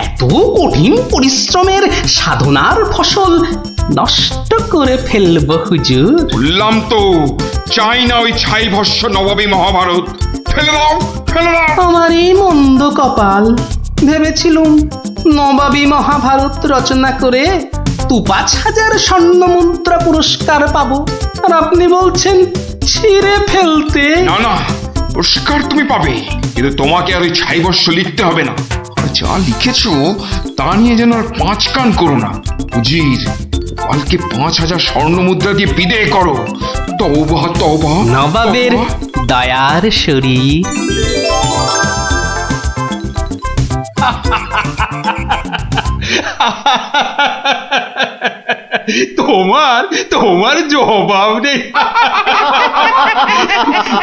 এত কঠিন পরিশ্রমের সাধনার ফসল নষ্ট করে ফেলবো হুজুর? বললাম তো চাই না ওই ছাই ভস্য নবাবী মহাভারত। ফেলে দাও ফেলে দাও। আমার এই মন্দ কপাল, ভেবেছিলুম নবাবী মহাভারত রচনা করে 5,000 স্বর্ণ মুদ্রা পুরস্কার পাবো, আর আপনি বলছেন ছিঁড়ে ফেলতে। না না, পুরস্কার তুমি পাবে, কিন্তু তোমাকে আর ওই ছাই ভস্য লিখতে হবে না। আর যা লিখেছো তা নিয়ে যেন আর 5 কান করো না। উজির, কালকে 5,000 স্বর্ণ মুদ্রা দিয়ে বিদায় করো। তওবা তওবা। নবাবের দয়ার শরীর। তোমার তোমার জবাব নেই।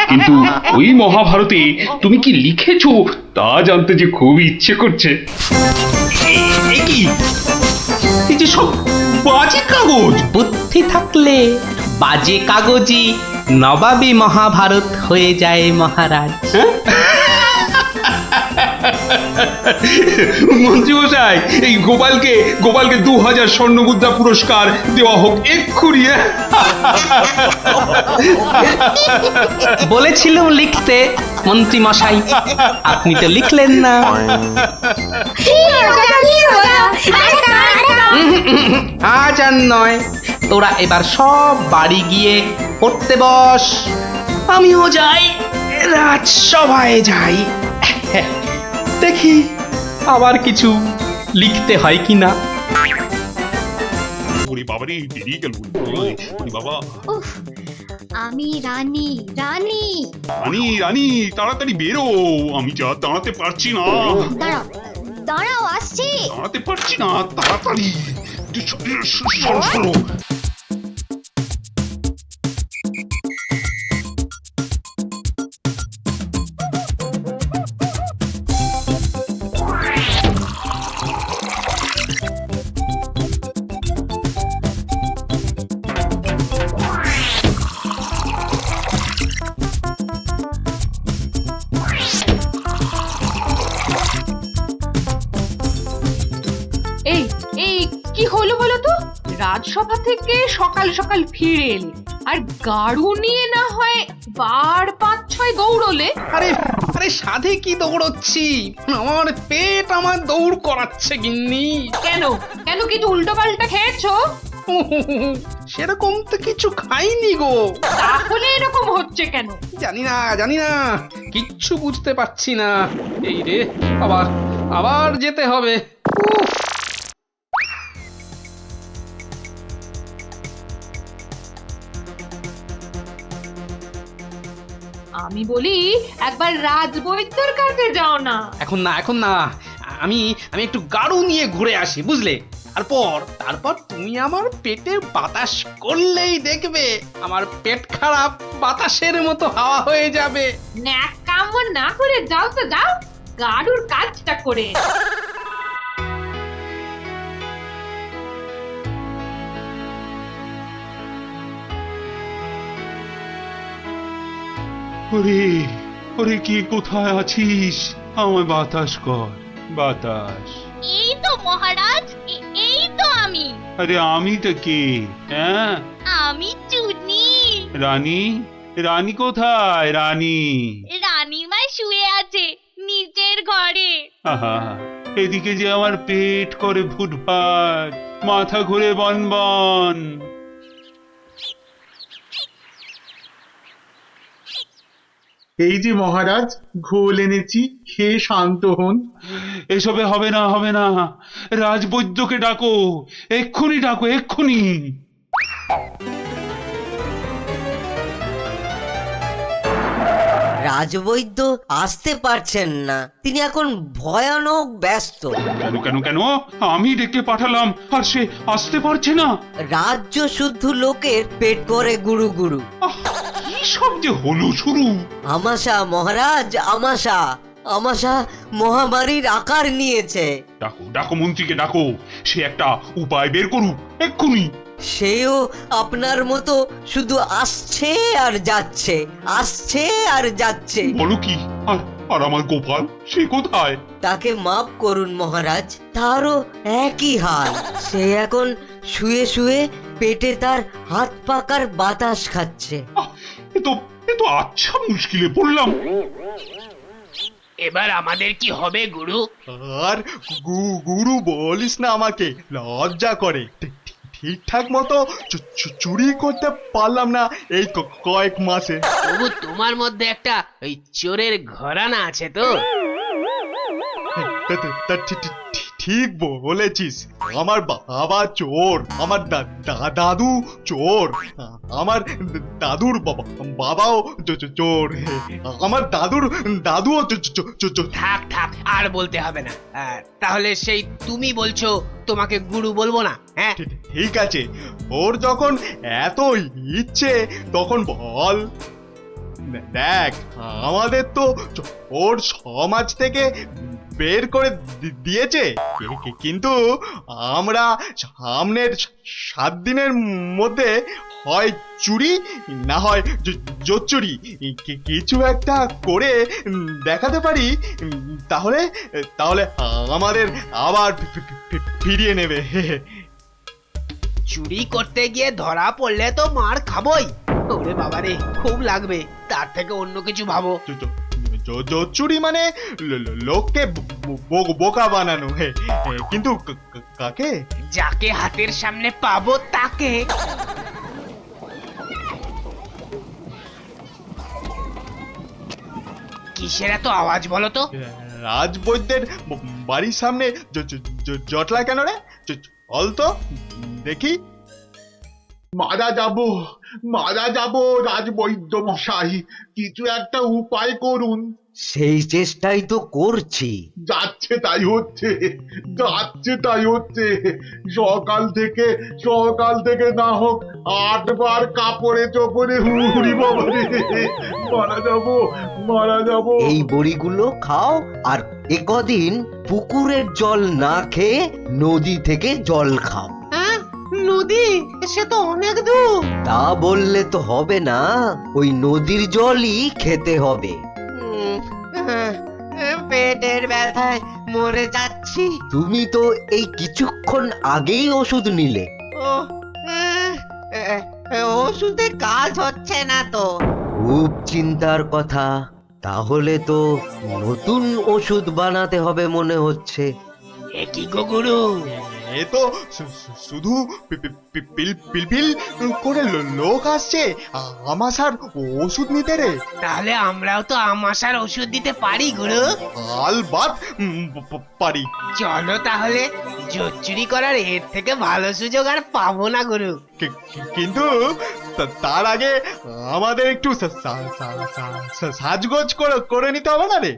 কিন্তু ওই মহাভারতে তুমি কি লিখেছো তা জানতে যে খুব ইচ্ছে করছে। এ কি, এই যে সব বাজে কাগজ। বুদ্ধি থাকলে বাজে কাগজই নবাবী মহাভারত হয়ে যায় মহারাজ। মন্ত্রী মশাই, এই গোপালকে 2,000 স্বর্ণ মুদ্রা পুরস্কার দেওয়া হোক এক্ষুনি। বলেছিলাম লিখতে মন্ত্রী মশাই, আপনি তো লিখলেন না। আজ আর নয়, তোরা এবার সব বাড়ি গিয়ে পড়তে বস। আমিও যাই, রাজসভায় যাই, দেখি আবার কিছু লিখতে হয় কিনা। ওরে বাবারে, বেরিয়ে গেল। ওরে বাবা। উফ, আমি রানী রানী। রানী রানী, তাড়াতাড়ি বেরো, আমি যা দাঁড়াতে পারছি না। দাঁড়াও দাঁড়াও, আসছি। দাঁড়াতে পারছি না, তাড়াতাড়ি সরো সরো। এই এই কি হলো বলো তো? রাজসভা থেকে সকাল সকাল ফিরে এলে, আর গাড়ু নিয়ে না হয় বার 5-6 দৌড়লে। আরে আরে, সাধে কি দৌড়চ্ছি, আমার পেট আমার দৌড় করাচ্ছে গিন্নি। কেন কেন, কিছু উল্টো পাল্টা খেয়েছো? সেরকম তো কিছু খাইনি গো। তাহলে এরকম হচ্ছে কেন? জানি না, কিচ্ছু বুঝতে পারছি না। এই রে, আবার আবার যেতে হবে। উফ। আমি বলি একবার রাজবৈদ্যর কাছে যাও না। এখন না, আমি একটু গাড়ু নিয়ে ঘুরে আসি, বুঝলে? তারপর তুমি আমার পেটে বাতাস করলেই দেখবে আমার পেট খারাপ বাতাসের মতো হাওয়া হয়ে যাবে। ন্যাক কাম না করে যাও তো যাও, গাড়ুর কাজটা করে। ওরে ওরে, কি কোথায় আছিস? আমায় বাতাস কর, বাতাস। এই তো মহারাজ, এই তো আমি। আরে আমি তো কে? হ্যাঁ, আমি চুনি। রানী? রানী কোথায়? রানী রানীমা শুয়ে আছে নিচের ঘরে। আহা, এদিকে যে আমার পেট করে ফুটফাট, মাথা ঘুরে বনবন। এই যে মহারাজ, ঘোল এনেছি, খেয়ে শান্ত হন। এসবে হবে না, হবে না, রাজবৈদ্যকে ডাকো, এক্ষুনি ডাকো, এক্ষুনি। রাজবৈদ্য আসতে পারছেন না, তিনি এখন ভয়ানক ব্যস্ত। কেন কেন কেন আমি ডেকে পাঠালাম আর সে আসতে পারছে না? রাজ্য শুদ্ধ লোকের পেট করে গুরু গুরু। কি সব যে হলো শুরু! আমাশা মহারাজ, আমাশা আমাশা মহামারীর আকার নিয়েছে। ডাকো ডাকো মন্ত্রীকে ডাকো, সে একটা উপায় বের করুক এক্ষুনি। সেও আপনার মতো শুধু আসছে আর যাচ্ছে, আসছে আর যাচ্ছে। বলো কি? আর আর আমার গোপাল সে কোথায়? তাকে মাফ করুন মহারাজ, তারও একই হাল। সে এখন শুয়ে শুয়ে পেটে তার হাত পাকার বাতাস খাচ্ছে। এ তো আচ্ছা মুশকিলে পড়লাম। এবার আমাদের কি হবে গুরু? আর গুরু বলিস না, আমাকে লজ্জা করে। ঠিকঠাক মতো চুরি করতে পারলাম না এই কয়েক মাসে। তবু তোমার মধ্যে একটা ওই চোরের ঘরানা আছে তো? ঠিক বলেছিস, আমার বাবা চোর, আমার দাদু চোর, আমার দাদুর বাবাও চোর, আমার দাদুও চোর। থাক থাক, আর বলতে হবে না। তাহলে সেই তুমি বলছো তোমাকে গুরু বলবো না? হ্যাঁ ঠিক আছে, ওর যখন এত ইচ্ছে তখন বল। দেখ, আমাদের তো ওর সমাজ থেকে বের করে দিয়েছে, কিন্তু আমরা সামনের 7 দিনের মধ্যে হয় চুরি না হয় জোচ্চুরি কিছু একটা করে দেখাতে পারি, তাহলে তাহলে আমাদের আবার ফিরিয়ে নেবে। চুরি করতে গিয়ে ধরা পড়লে তো মার খাবোই। ওরে বাবারে, খুব লাগবে। তার থেকে অন্য কিছু ভাবো। চুরি মানে লোককে বোকা বানানো, কিন্তু কাকে? যাকে হাতের সামনে পাবো তাকে। কিসের এত আওয়াজ বলো তো? রাজবৈদ্যের বাড়ির সামনে জটলা কেন রে? চল তো দেখি। মারা যাব রাজবৈদ্য মশাই, কিছু একটা উপায় করুন। সেই চেষ্টাই তো করছি। যাচ্ছে তাই হচ্ছে, সকাল থেকে না হোক 8 বার কাপড়ে চোপড়ে হুড়ি বাবা রে, মারা যাব। এই বড়িগুলো খাও, আর একদিন পুকুরের জল না খেয়ে নদী থেকে জল খাও। নদী? সে তো অনেক দূর। তা বললে তো হবে না, ওই নদীর জলই খেতে হবে। পেটের ব্যথায় মরে যাচ্ছি। তুমি তো এই কিছুক্ষণ আগেই ওষুধ নিলে। ওষুধে কাজ হচ্ছে না তো। খুব চিন্তার কথা, তাহলে তো নতুন ওষুধ বানাতে হবে মনে হচ্ছে। এ কি গো গুরু? এ তো শুধু পিলপিল করে লোক আসছে আমাশার ওষুধ নিতে রে। তাহলে আমরাও তো আমাশার ওষুধ দিতে পারি গুরু। আলবাত পারি। চলো তাহলে, জোচ্চুরি করার এর থেকে ভালো সুযোগ আর পাবো না গুরু। কিন্তু তার আগে আমাদের একটু সাজগোজ করে নিতে হবে না রে?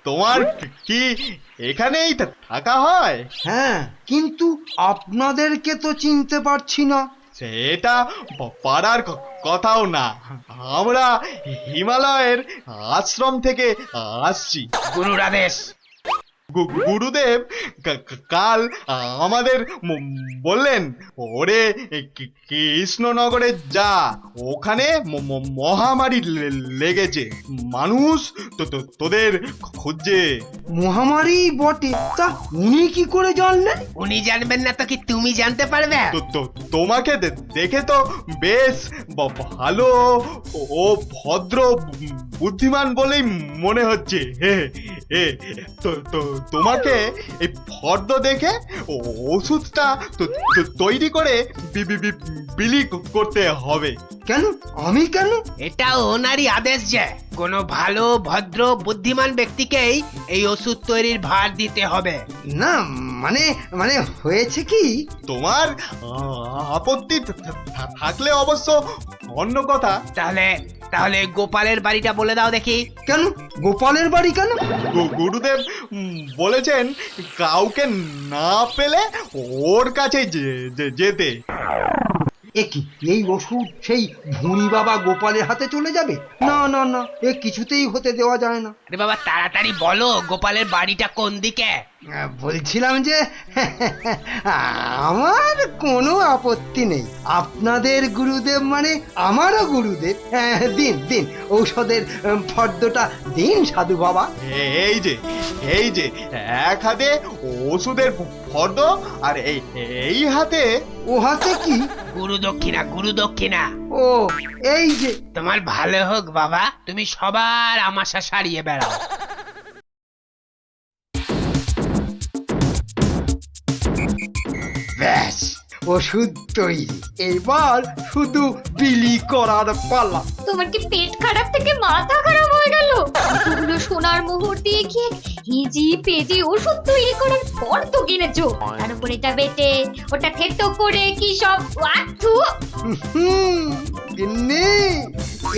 তোমার কি এখানেই থাকা হয়? হ্যাঁ, কিন্তু আপনাদেরকে তো চিনতে পারছি না। সেটা পারার কথাও না, আমরা হিমালয়ের আশ্রম থেকে আসছি। গুরুর আদেশ। গুরুদেব কাল আমাদের বললেন, ওরে কৃষ্ণনগরে যা, ওখানে মহামারী লেগেছে, মানুষ তোদের খুঁজছে। মহামারী বটে, তা উনি কি করে জানলেন? উনি জানবেন না তো কি তুমি জানতে পারবে? তোমাকে দেখে তো বেশ ভালো ও ভদ্র বুদ্ধিমান বলেই মনে হচ্ছে। তোমাকে এই ফর্দ দেখে ওষুধটা তৈরি করে বিলি করতে হবে। কেন আমি কেন? এটা ওনারই আদেশ যে কোনো ভালো ভদ্র বুদ্ধিমান ব্যক্তিকেই এই ওষুধ তৈরির ভার দিতে হবে। না মানে মানে হয়েছে কি, তোমার আপত্তি থাকলে অবশ্য অন্য কথা। তাহলে তাহলে গোপালের বাড়িটা বলে দাও দেখি। কেন গোপালের বাড়ি কেন? গুরুদেব বলেছেন কাউকে না পেলে ওর কাছে যেতে। কি এই ওষুধ সেই ভুঁড়ি বাবা গোপালের হাতে চলে যাবে? না না না, এ কিছুতেই হতে দেওয়া যায় না। আরে বাবা তাড়াতাড়ি বলো গোপালের বাড়িটা কোন দিকে। বলছিলাম যে আমার কোনো আপত্তি নেই। আপনাদের গুরুদেব মানে আমারও গুরুদেব। দিন দিন ঔষধের ফর্দটা দিন সাধু বাবা। এই যে এক হাতে ওষুধের ফর্দ আর এই হাতে। ও হাতে কি? গুরু দক্ষিণা, গুরু দক্ষিণা। ও এই যে। তোমার ভালো হোক বাবা, তুমি সবার আমাশা সারিয়ে বেড়াও। ব্যাস ওষুধ তৈরি, এবার শুধু বিলি করার পালা। তোমার কি পেট খারাপ থেকে মাথা খারাপ হয়ে গেল? এতগুলো সোনার মোহর দিয়ে কি হিজি পেজি ওষুধ তৈরি করার পর তো কিনেছো, তার উপর এটা বেটে ওটা থেতো করে কি সব ওয়াথু। গিন্নি,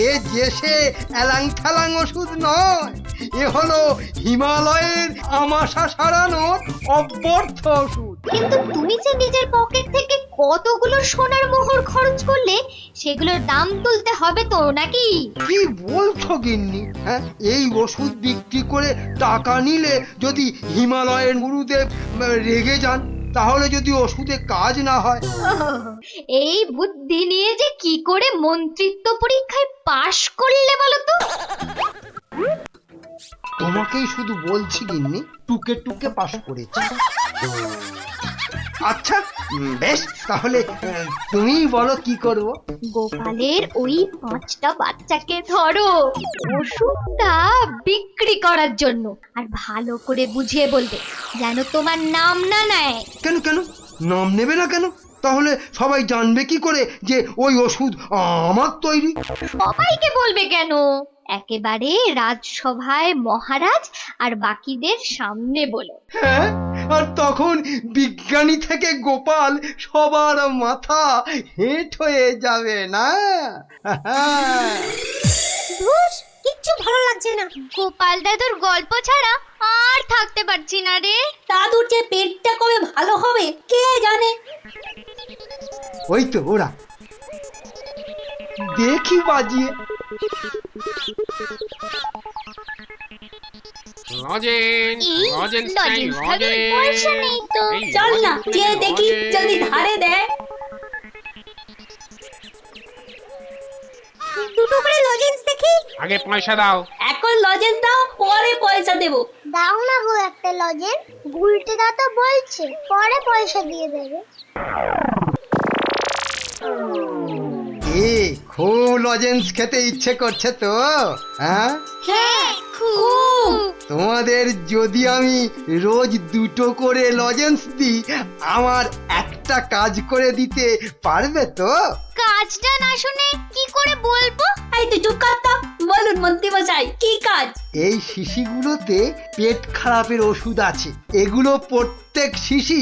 এ যে সে এলাং থালাং ওষুধ নয়, এ হলো হিমালয়ের আমাশা সারানোর অব্যর্থ ওষুধ। কিন্তু তুমি যে নিজের পকেট থেকে কতগুলো সোনার মোহর খরচ করলে, সেগুলোর দাম তুলতে হবে তো নাকি? কি বলছো গিন্নি? হ্যাঁ, এই ওষুধ বিক্রি করে টাকা নিলে যদি হিমালয়ের গুরুদেব রেগে যান, তাহলে যদি ওষুধে কাজ না হয়। এই বুদ্ধি নিয়ে যে কি করে মন্ত্রিত্ব পরীক্ষায় পাশ করলে বলো তো? তোমাকেই শুধু বলছি গিন্নি, টুকে টুকে পাশ করেছি। আচ্ছা বেশ, তাহলে তুমি বলো কি করব। গোপালের ওই 5টা বাচ্চাকে ধরো ওষুধটা বিক্রি করার জন্য, আর ভালো করে বুঝিয়ে বলবে যেন তোমার নাম না নেয়। কেন কেন নাম নেবে না কেন? তাহলে সবাই জানবে কি করে যে ওই ওষুধ আমার তৈরি? সবাইকে বলবে কেন, একেবারে রাজসভায় মহারাজ আর বাকিদের সামনে বলো। হ্যাঁ, আর তখন বিজ্ঞানী থেকে গোপাল সবার মাথা হেঁট হয়ে যাবে না? ধুস, কিচ্ছু ভালো লাগছে না। গোপাল দাদুর গল্প ছাড়া আর থাকতে পারছি না রে। দাদুর যে পেটটা কবে ভালো হবে কে জানে। ওই তো ওরা, দেখি বাজিয়ে। পয়সা নেই তো। চল না যে দেখি যদি ধারে দেয়। দুটো করে লজেন্স দেখি। আগে পয়সা দাও। এখন লজেন্স দাও, পরে পয়সা দেবো। দাও না গো একটা লজেন্স, গুলটে দা তো বলছে পরে পয়সা দিয়ে দেবে। খুব লজেন্স খেতে ইচ্ছে করছে তো? হ্যাঁ হ্যাঁ খুব। তোমাদের যদি আমি রোজ 2টো করে লজেন্স দিই, আমার একটা কাজ করে দিতে পারবে তো? কাজটা না শুনে কি করে বলবো? এই তুই চুপ কর তো। বলুন মন্ত্রী মশাই, কি কাজ? এই শিশিগুলোতে পেট খারাপের ওষুধ আছে, এগুলো প্রত্যেক শিশি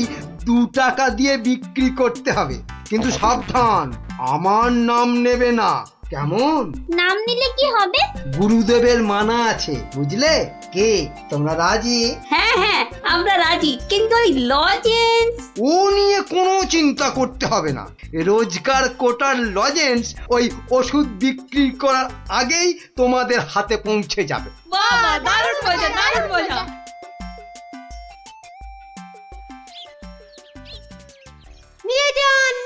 2 টাকা দিয়ে বিক্রি করতে হবে। কিন্তু সাবধান, আমার নাম নেবে না, কেমন? নাম নিলে কি হবে? গুরুদেবের মানা আছে, বুঝলে? কে তোমরা রাজি? হ্যাঁ হ্যাঁ আমরা রাজি, কিন্তু ওই লজেন্স। ও নিয়ে কোনো চিন্তা করতে হবে না। রোজকার কোটার লজেন্স ওই ওষুধ বিক্রি করার আগেই তোমাদের হাতে পৌঁছে যাবে। বাবা দারুণ মজা, দারুণ মজা।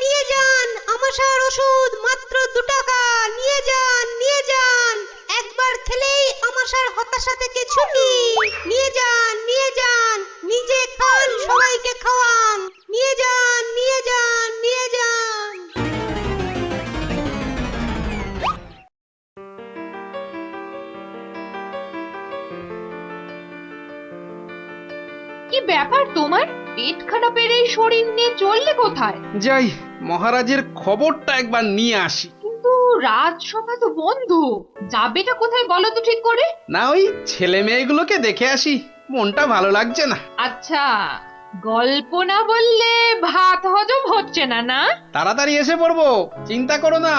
নিয়ে যান আমাশার ওষুধ, মাত্র 2 টাকা। নিয়ে যান, একবার খেলেই আমাশার হতাশা থেকে ছুটি। নিয়ে যান, নিজে খান, সবাইকে খাওয়ান। নিয়ে যান। কি ব্যাপার তোমার? পেট খারাপের এই শরীর নিয়ে চললে কোথায়? যাই মহারাজের খবরটা একবার নিয়ে আসি। কিন্তু রাজসভা তো বন্ধ, যাবেটা কোথায় বলো তো ঠিক করে? না ওই ছেলে মেয়েগুলোকে দেখে আসি, মনটা ভালো লাগছে না। আচ্ছা, গল্প না বললে ভাত হজম হচ্ছে না, না? তাড়াতাড়ি এসে পড়বো, চিন্তা করো না।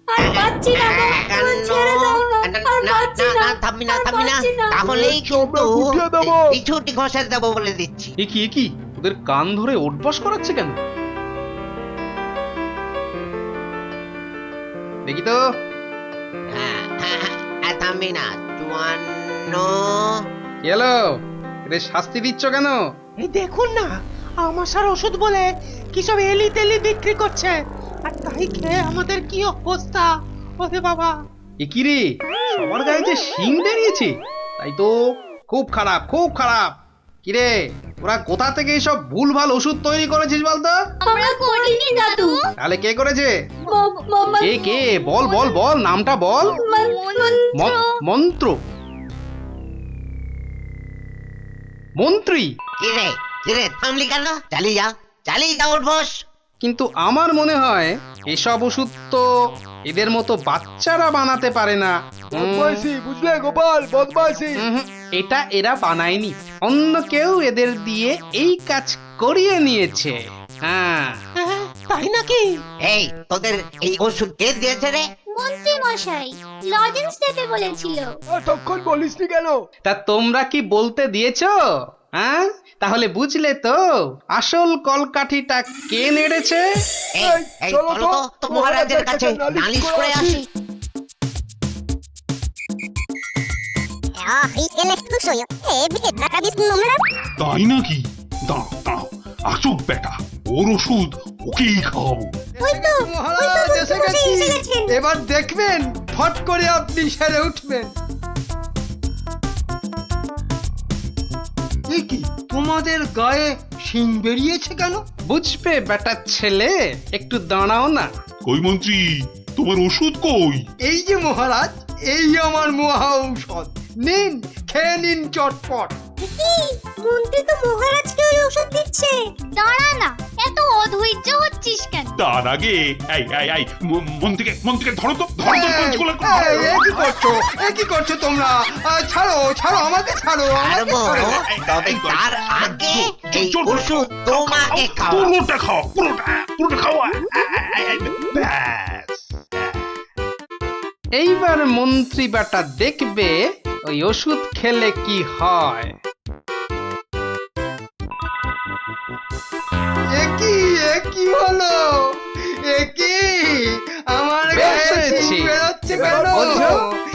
আর পাচ্ছি না গো, ছেড়ে দাও না, আর পাচ্ছি না, থামবি না আর থামবি না পাচ্ছি না। তাহলেই কিন্তু এই ছুটি ঘষে দেবো বলে দিচ্ছি। কি ওদের কান ধরে ওঠবস করাচ্ছে কেন? দেখি তো। থামবি না, 54। কি হলো? এদের শাস্তি দিচ্ছ কেন? এই দেখুন না, আমাশার ওষুধ বলে কি সব এলি তেলি বিক্রি করছে, আর তাই খেয়ে আমাদের কি অবস্থা। ওরে বাবা, এ কি রে, সবার গায়ে যে শিং বেরিয়েছে, তাই তো খুব খারাপ, খুব খারাপ। কি রে, ওরা কোথা থেকে এইসব ভুলভাল ওষুধ তৈরি করেছিস বলতো? আমরা করিনি দাদু। তাহলে কে করেছে? মামা কে বল বল বল, নামটা বল। মন্ত্র? মন্ত্রী? কিরে থামলি কেন? চালিয়ে যা উঠবস। কিন্তু আমার মনে হয় এসব ওষুধ তো এদের মতো বাচ্চারা বানাতে পারে না। বুঝলে গোপাল, বদমাইশি। এটা এরা বানায়নি, অন্য কেউ এদের দিয়ে এই কাজ করিয়ে নিয়েছে। হ্যাঁ, তাই নাকি? এই তোদের এই ওষুধ কে দিয়েছে রে? মন্ত্রী মশাই লজেন্স দিতে বলেছিল। তখন বলিসনি কেন? তা তোমরা কি বলতে দিয়েছো? হ্যাঁ, তাহলে বুঝলে তো আসল কলকাঠিটা কে নেড়েছে? এই চলো তো মহারাজের কাছে নালিশ করে আসি। তাই নাকি? দাঁড়াও, আসুক বেটা, ওর ওষুধ ওকেই খাওয়াবো। মহারাজ এসে গেছি, এবার দেখবেন ফট করে আপনি সেরে উঠবেন। এ কি, তোমাদের গায়ে শিং বেরিয়েছে কেন? বুঝবে বেটা ছেলে, একটু দাঁড়াও না। কই মন্ত্রী, তোমার ওষুধ কই? এই যে মহারাজ, এই আমার মহা ঔষধ, নিন খেয়ে নিন চটপট। মন্ত্রী তো মহারাজকে ওই ওষুধ দিচ্ছে। দাঁড়া না, এত অধৈর্য হচ্ছিস কেন? তার আগে মন্ত্রীকে ধরো তো, পঞ্চকুলার করে ধরো। এ কি করছো তোমরা? ছাড়ো, আমাকে ছাড়ো, আমাকে ছাড়ো। তবে তার আগে এই ওষুধ তোমাকে খাও। পুরোটা খাও, পুরোটা খাও। ব্যাস। এইবার মন্ত্রী বেটা দেখবে ওই ওষুধ খেলে কি হয়। এ কি হলো? এ কি আমার গায়ে শিং বেরোচ্ছে কেন?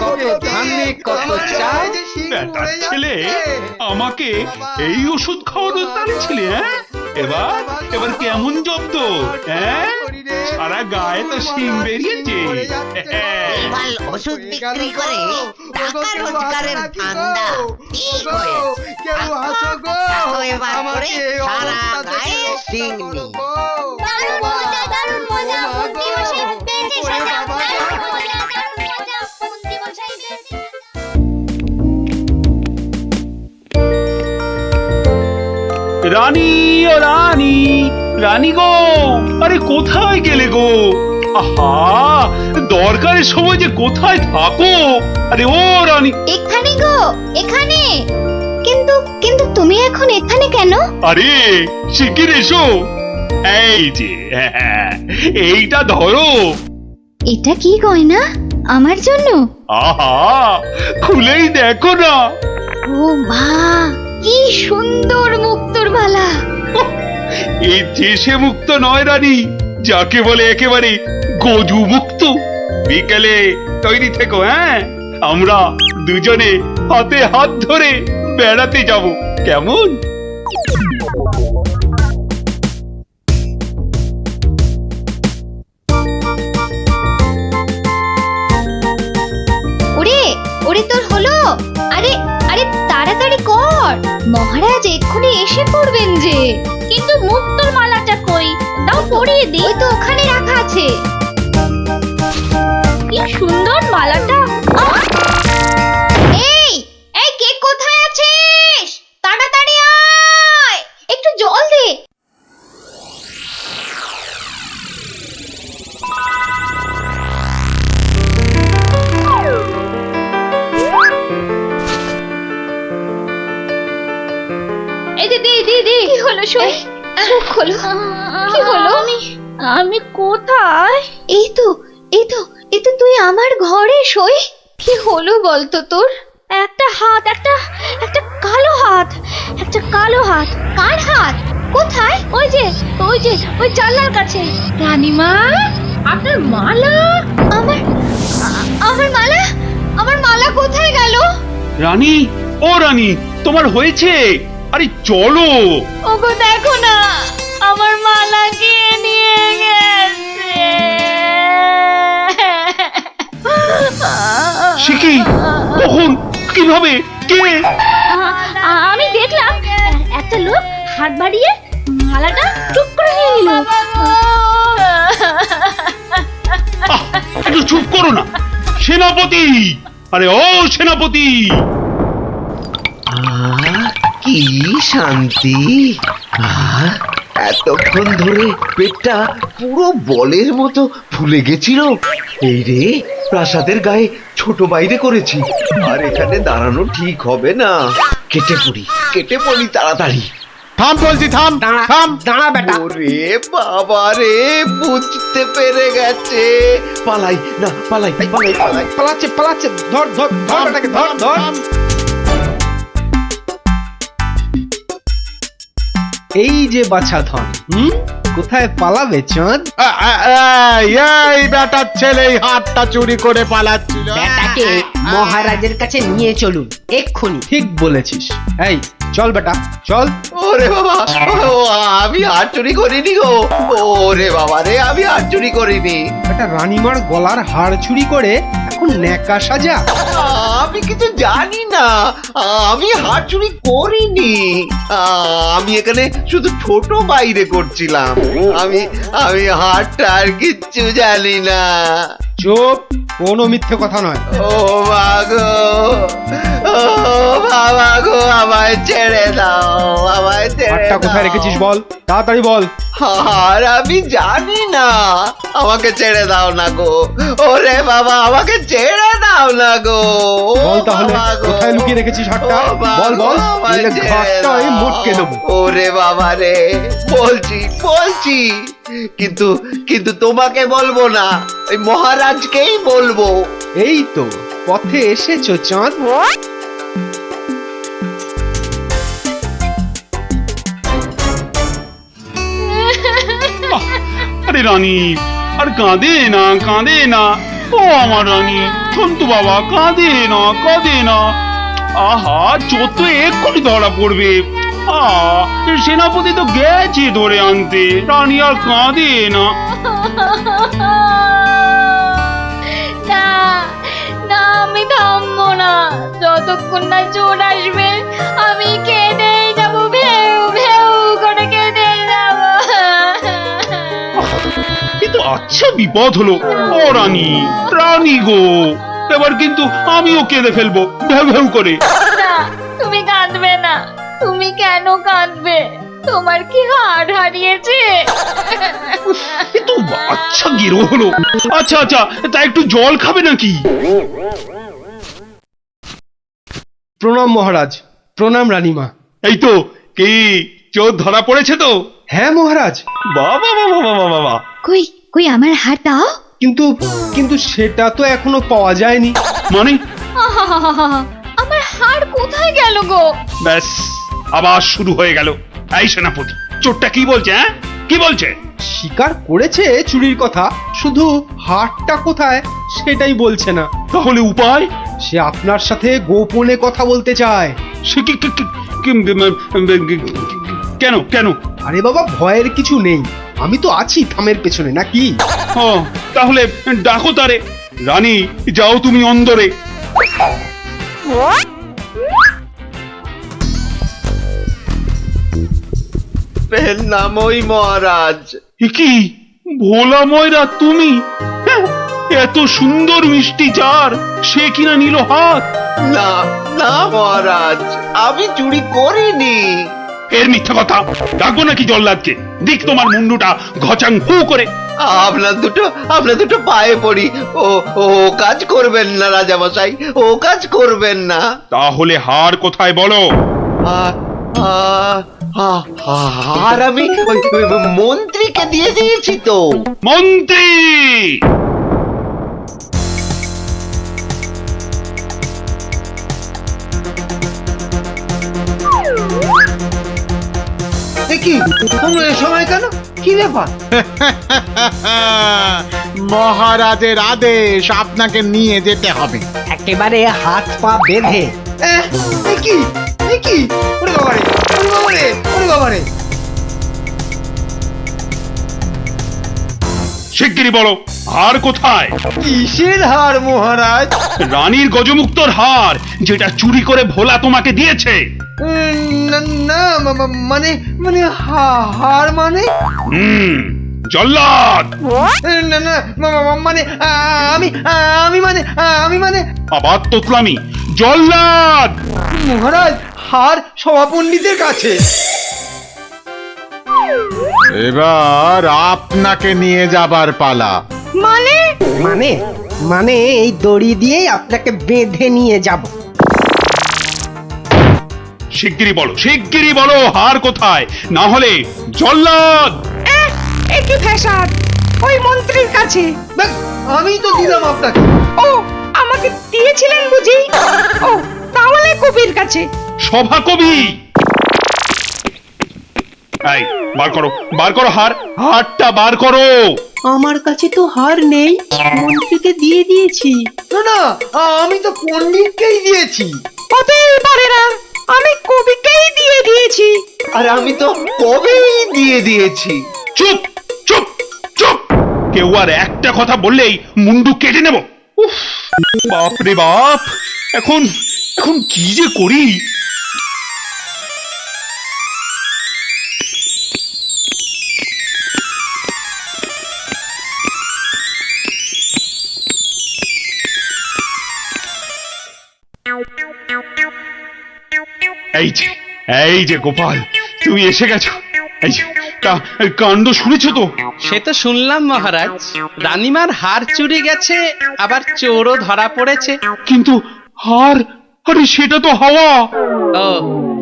কত ধানে কত চাল। বেটার ছেলে আমাকে এই ওষুধ খাওয়ানোর দাঁড়িয়ে ছিলে, হ্যাঁ? এবার কেমন জব্দ, হ্যাঁ? সারা গায়ে তো শিং বেরিয়েছে। এবার ওষুধ বিক্রি করে টাকা রোজগারের ধান্দা ঠিক হয়েছে। দেখো এবার করে সারা গায়ে শিং নেই। দারুণ মজা, দারুণ মজা। মন্ত্রী মশাই পেয়েছে সাজা। দারুণ মজা, মন্ত্রী মশাই পেয়েছে। রানী ও রানী গো, আরে কোথায় গেলে গো? আহা, দরকারের সময় যে কোথায় থাকো? আরে ও রানী। এখানে গো, এখানে। কিন্তু তুমি এখন এখানে কেন? আরে শিগগির এসো। এই যে এইটা ধরো। এটা কি গয়না? আমার জন্য? আহা, খুলেই দেখো না। ও মা, কি সুন্দর মুক্তোর মালা। এই দেশে মুক্ত নয় রানী, যাকে বলে একেবারে গজু মুক্ত। বিকেলে তৈরি থেকো, হ্যাঁ? আমরা দুজনে হাতে হাত ধরে বেড়াতে যাব, কেমন? ওরে তোর হলো? আরে তাড়াতাড়ি কর, মহারাজ এক্ষুনি এসে পড়বেন যে। কিন্তু মুক্তোর মালাটা কই? দাও পরিয়ে দিই। ওই তো ওখানে রাখা আছে। কি সুন্দর মালাটা। মুখ খোলো, কি হলো? আমি কোথায়? এই তো এই তো এই তো তুই আমার ঘরে সই। কি হলো বলতো তোর? একটা হাত, একটা একটা কালো হাত, একটা কালো হাত। কার হাত? কোথায়? ওই যে ওই জানলার কাছে। রানীমা, আপনার মালা। আমার মালা, আমার মালা কোথায় গেল? রানী, ও রানী, তোমার হয়েছে? আরে চলো। ওগো দেখো না, আমার মালা কে নিয়ে গেছে। সে কি? কখন? কিভাবে? কে? আমি দেখলাম একটা লোক হাত বাড়িয়ে মালাটা চুপ করে নিয়ে নিল। একটু চুপ করো না সেনাপতি। আরে ও সেনাপতি, কি শান্তি! এতক্ষণ ধরে পেটটা পুরো বলের মতো ফুলে গেছিল। এই রে, প্রাসাদের গায়ে ছোট বাইরে করেছি, আর এখানে দাঁড়ানো ঠিক হবে না। কেটে পড়ি তাড়াতাড়ি। থাম বলছি, থাম থাম। দাঁড়া বেটা। ওরে বাবা রে, বুঝতে পেরে গেছে। পালাই না, পালাই। পালাচ্ছে। ধর বেটাকে, ধর। এই যে বাছা ধন, কোথায় পালাবে চাঁদ? এই বেটার ছেলে এই হাতটা চুরি করে পালাচ্ছিল। বেটাকে মহারাজের কাছে নিয়ে চলুন এক্ষুনি। ঠিক বলেছিস। এই চল বেটা, চল। ওরে বাবা, আমি হাত চুরি করিনি গো। ওরে বাবা রে, আমি হাত চুরি করিনি। বেটা রানীমার গলার হাড় চুরি করে এখন ন্যাকা সাজা। আমি কিছু জানি না, আমি হাত চুরি করিনি। আমি এখানে শুধু ছোট বাইরে করছিলাম। আমি হাতটা আর কিচ্ছু জানি না। চুপ, কোনো মিথ্যে কথা নয়। ও মাগো, ও বাবা গো, আমায় ছেড়ে দাও, আমায় ছেড়ে হাতটা কোথায় দাও। রেখেছিস বল, তাড়াতাড়ি বল। আর আমি জানি না, আমাকে ছেড়ে দাও না গো। ওরে বাবা, আমাকে ছেড়ে দাও না গো। বল তাহলে বাবা গো। কোথায় লুকিয়ে রেখেছিস হাতটা? ও বাবা বল গো, বল, আমায় নইলে ছেড়ে ঘাসটা আমি দাও। মোটকে দেবো। ওরে বাবা রে, বলছি, কিন্তু তোমাকে বলবো না, ওই মহারাজকেই বলবো। এই তো পথে এসেছো চাঁদ। আরে রানী, আর কাঁদে না। ও আমার রানী, সন্তু বাবা, কাঁদে না। আহা, চোর তো এক্ষুনি ধরা পড়বে। সেনাপতি তো গেছে ধরে আনতে। রানী আর কাঁদে না। না, আমি থামবো না যতক্ষণ না চোর আসবে। আমি কেঁদেই যাবো, ভেউ করে কেঁদেই যাবো। কিন্তু আচ্ছা বিপদ হলো। ও রানী গো, এবার কিন্তু আমিও কেঁদে ফেলবো ভেউ করে। না, তুমি কাঁদবে না। তুমি কেন কাঁদবে? তোমার কি হাড় হারিয়েছে? কিন্তু আচ্ছা গেরো হলো। আচ্ছা, তা একটু জল খাবে নাকি? প্রণাম মহারাজ, প্রণাম রানীমা। এই তো, কি চোর ধরা পড়েছে তো? হ্যাঁ মহারাজ। বাবা। কই আমার হাড় দাও। কিন্তু সেটা তো এখনো পাওয়া যায়নি। মানে? আমার হাড় কোথায় গেল গো? ব্যাস, আবার শুরু হয়ে গেল। এই সেনাপতি, চোরটা কি বলছে? কি বলছে? স্বীকার করেছে চুরির কথা, শুধু হাড়টা কোথায় সেটাই বলছে না। তাহলে উপায়? সে আপনার সাথে গোপনে কথা বলতে চায়। সে কেন? আরে বাবা, ভয়ের কিছু নেই, আমি তো আছি থামের পেছনে, নাকি? ও, তাহলে ডাকো তারে। রানী, যাও তুমি অন্দরে। নামই মহারাজ। কি ভোলা ময়রা তুমি? হ্যাঁ, এত সুন্দর মিষ্টি চার, সে কিনা নিল হাত। না মহারাজ, আমি চুরি করিনি। এর মিথ্যা কথা। ডাকবো নাকি জল্লাদকে? দিক তোমার মুন্ডুটা ঘচাং ফু করে। আপনার দুটো পায়ে পড়ি। ও কাজ করবেন না রাজামশাই, ও কাজ করবেন না। তাহলে হার কোথায় বলো? আর আমি ওই মন্ত্রীকে দিয়ে দিয়েছি তো। মন্ত্রী! কি তোমরা এ সময় কেন? কি ব্যাপার? মহারাজের আদেশ, আপনাকে নিয়ে যেতে হবে। একেবারে হাত পা বেঁধে। কি কি? ওরে বাবারে, ওরে বাবারে, ওরে বাবারে! শিগগিরই বলো, হার কোথায়? কিসের হার মহারাজ? রানীর গজমুক্তর হার, যেটা চুরি করে ভোলা তোমাকে দিয়েছে। না মানে মানে হার মানে? জল্লাদ! না না মানে আমি মানে আবার তোতলামি! জল্লাদ! মহারাজ, হার সভাপণ্ডিতের কাছে। এবার আপনাকে নিয়ে যাবার পালা। মানে মানে মানে এই দড়ি দিয়েই আপনাকে বেঁধে নিয়ে যাব। শিগগিরই বলো হার কোথায়, না হলে জল্লাদ! একই ফ্যাশন ওই মন্ত্রীর কাছে। আমি তো দিলাম আপনাকে। ও আমাকে দিয়েছিলেন বুঝি? ও তাহলে কবির কাছে। সভা কবি! এই বার করো হারটা বার করো। আমার কাছে তো হার নেই, মন্ত্রীকে দিয়ে দিয়েছি। না না, আমি তো পণ্ডিতকেই দিয়েছি। হতেই পারে না, আমি কবিকেই দিয়ে দিয়েছি। আর আমি তো কবেই দিয়ে দিয়েছি। চুপ চুপ চুপ! কেউ আর একটা কথা বললেই মুন্ডু কেটে নেব। উফ, বাপ রে বাপ! এখন কি যে করি! এই যে গোপাল, তুমি এসে গেছো। এই যে কাণ্ড শুনেছো তো? সে তো শুনলাম মহারাজ, রানীমার হার চুরি গেছে, আবার চোরও ধরা পড়েছে। কিন্তু হার, আরে সেটা তো হাওয়া। ও,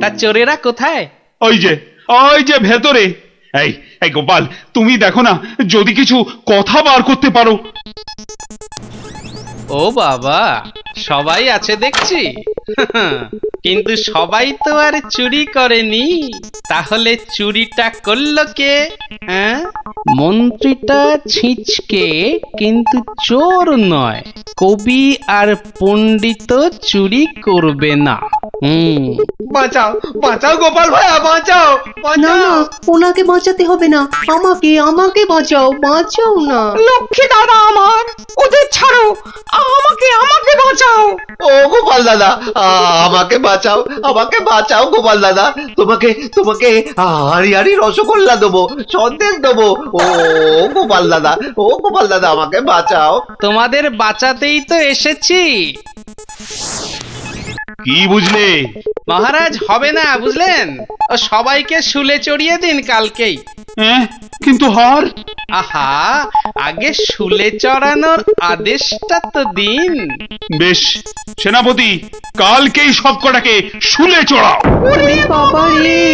তা চোরেরা কোথায়? ওই যে ভেতরে। এই গোপাল, তুমি দেখো না, যদি কিছু কথা বার করতে পারো। ও বাবা, সবাই আছে দেখছি। কিন্তু সবাই তো আর চুরি করেনি, তাহলে চুরিটা করলো কে? হ্যাঁ, মন্ত্রীটা ছিঁচকে, কিন্তু চোর নয়। কবি আর পণ্ডিত চুরি করবে না। বাঁচাও বাঁচাও গোপাল ভাইয়া, বাঁচাও! না না, ওনাকে বাঁচাতে হবে না, আমাকে বাঁচাও, বাঁচাও না। লক্ষ্মী দাদা আমার, ওদের ছাড়ো, আমাকে বাঁচাও। ও গোপাল দাদা, আমাকে বাঁচাও গোপাল দাদা। তোমাকে হাড়ি রসগোল্লা দেবো, সন্দেশ দেবো। ও গোপাল দাদা, আমাকে বাঁচাও। তোমাদের বাঁচাতেই তো এসেছি। কি বুঝলে? মহারাজ, হবে না বুঝলেন, ও সবাইকে শুলে চড়িয়ে দিন কালকেই। কিন্তু হার? আহা, আগে শুলে চড়ানোর আদেশটা তো দিন। বেশ, সেনাপতি, কালকেই সব কটাকে শুলে চড়াও। বাবা রে,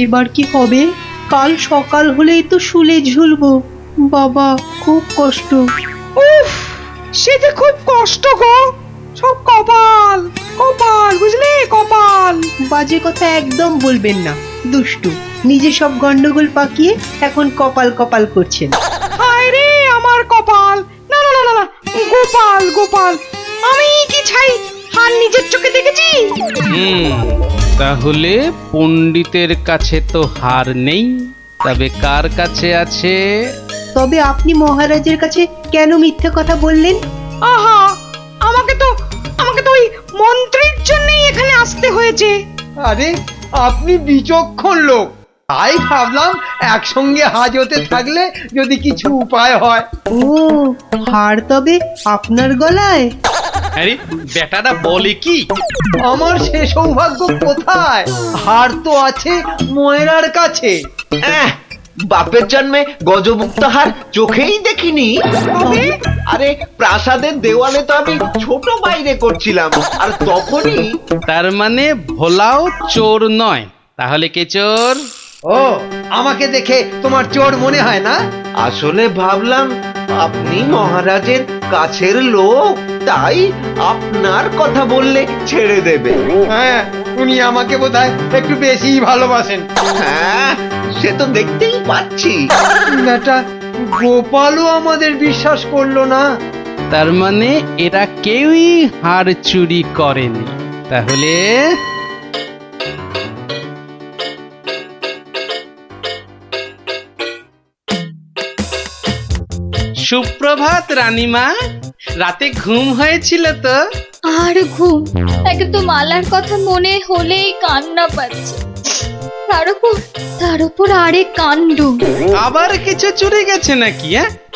এবার কি হবে? কাল সকাল হলেই তো শুলে ঝুলবো। বাবা, খুব কষ্ট। উফ, সে যে খুব কষ্ট গো। সব কপাল বুঝলে, কপাল। বাজে কথা একদম বলবেন না, দুষ্টু। নিজে সব গন্ডগোল পাকিয়ে এখন কপাল করছেন। হায় রে আমার কপাল! না, গোপাল, আমি কি ছাই হার নিজের চোখে দেখেছি? তাহলে পণ্ডিতের কাছে তো হার নেই, তবে কার কাছে আছে? তবে আপনি মহারাজের কাছে কেন মিথ্যে কথা বললেন? আহা, আমাকে তো ওই মন্ত্রীর জন্যই এখানে আসতে হয়েছে। আরে, আপনি বিচক্ষণ লোক, তাই ভাবলাম একসঙ্গে হাজতে থাকলে যদি কিছু উপায় হয়। ও, হার তবে আপনার গলায়? আরে বেটাটা বলে কি? আমার সে সৌভাগ্য কোথায়? হার তো আছে ময়রার কাছে। বাপের জন্মে গজমুক্তহার চোখেই দেখিনি। আরে প্রাসাদের দেওয়ালে তো আমি ছোট বাইরে করছিলাম, আর তখনই। তার মানে ভোলাও চোর নয়, তাহলে কে চোর? ও, আমাকে দেখে তোমার চোর মনে হয় না? আসলে ভাবলাম আপনি মহারাজের কাছের লোক, তাই আপনার কথা বললে ছেড়ে দেবে। হ্যাঁ, উনি আমাকে বোধহয় একটু বেশিই ভালোবাসেন। হ্যাঁ, সে তো দেখতেই পাচ্ছি। বেটা গোপালও আমাদের বিশ্বাস করলো না। তার মানে এরা কেউই হার চুরি করেনি। তাহলে সুপ্রভাত রানীমা, রাতে ঘুম হয়েছিল তো? আর ঘুম, একে তো মালার কথা মনে হলেই কান্না পাচ্ছে। তার উপর আরেক কাণ্ড। আবার কিছু চুরি গেছে নাকি?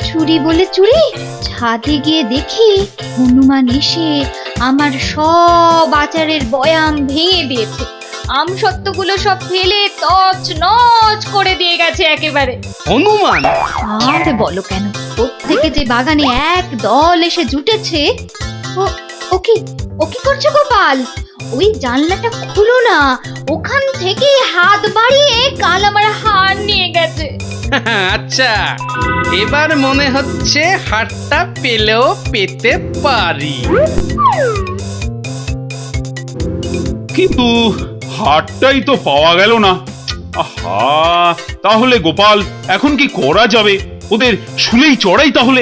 চুরি বলে চুরি, ছাদে গিয়ে দেখি হনুমান এসে আমার সব আচারের বয়াম ভেঙে দিয়েছে। আমসত্ত্বগুলো সব ফেলে তছ নছ করে দিয়ে গেছে একেবারে। হনুমান? আর বলো কেন, প্রত্যেকে যে বাগানে এক দল এসে জুটেছে। ও কি করছো গোপাল? ওই জানলাটা খুলো না, ওখান থেকে হাত বাড়িয়ে কাল আমার হার নিয়ে গেছে। আচ্ছা, এবার মনে হচ্ছে হারটা পেলেও পেতে পারি। কিন্তু হারটাই তো পাওয়া গেল না। আহা, তাহলে গোপাল এখন কি করা যাবে? ওদের শুলেই চড়াই তাহলে?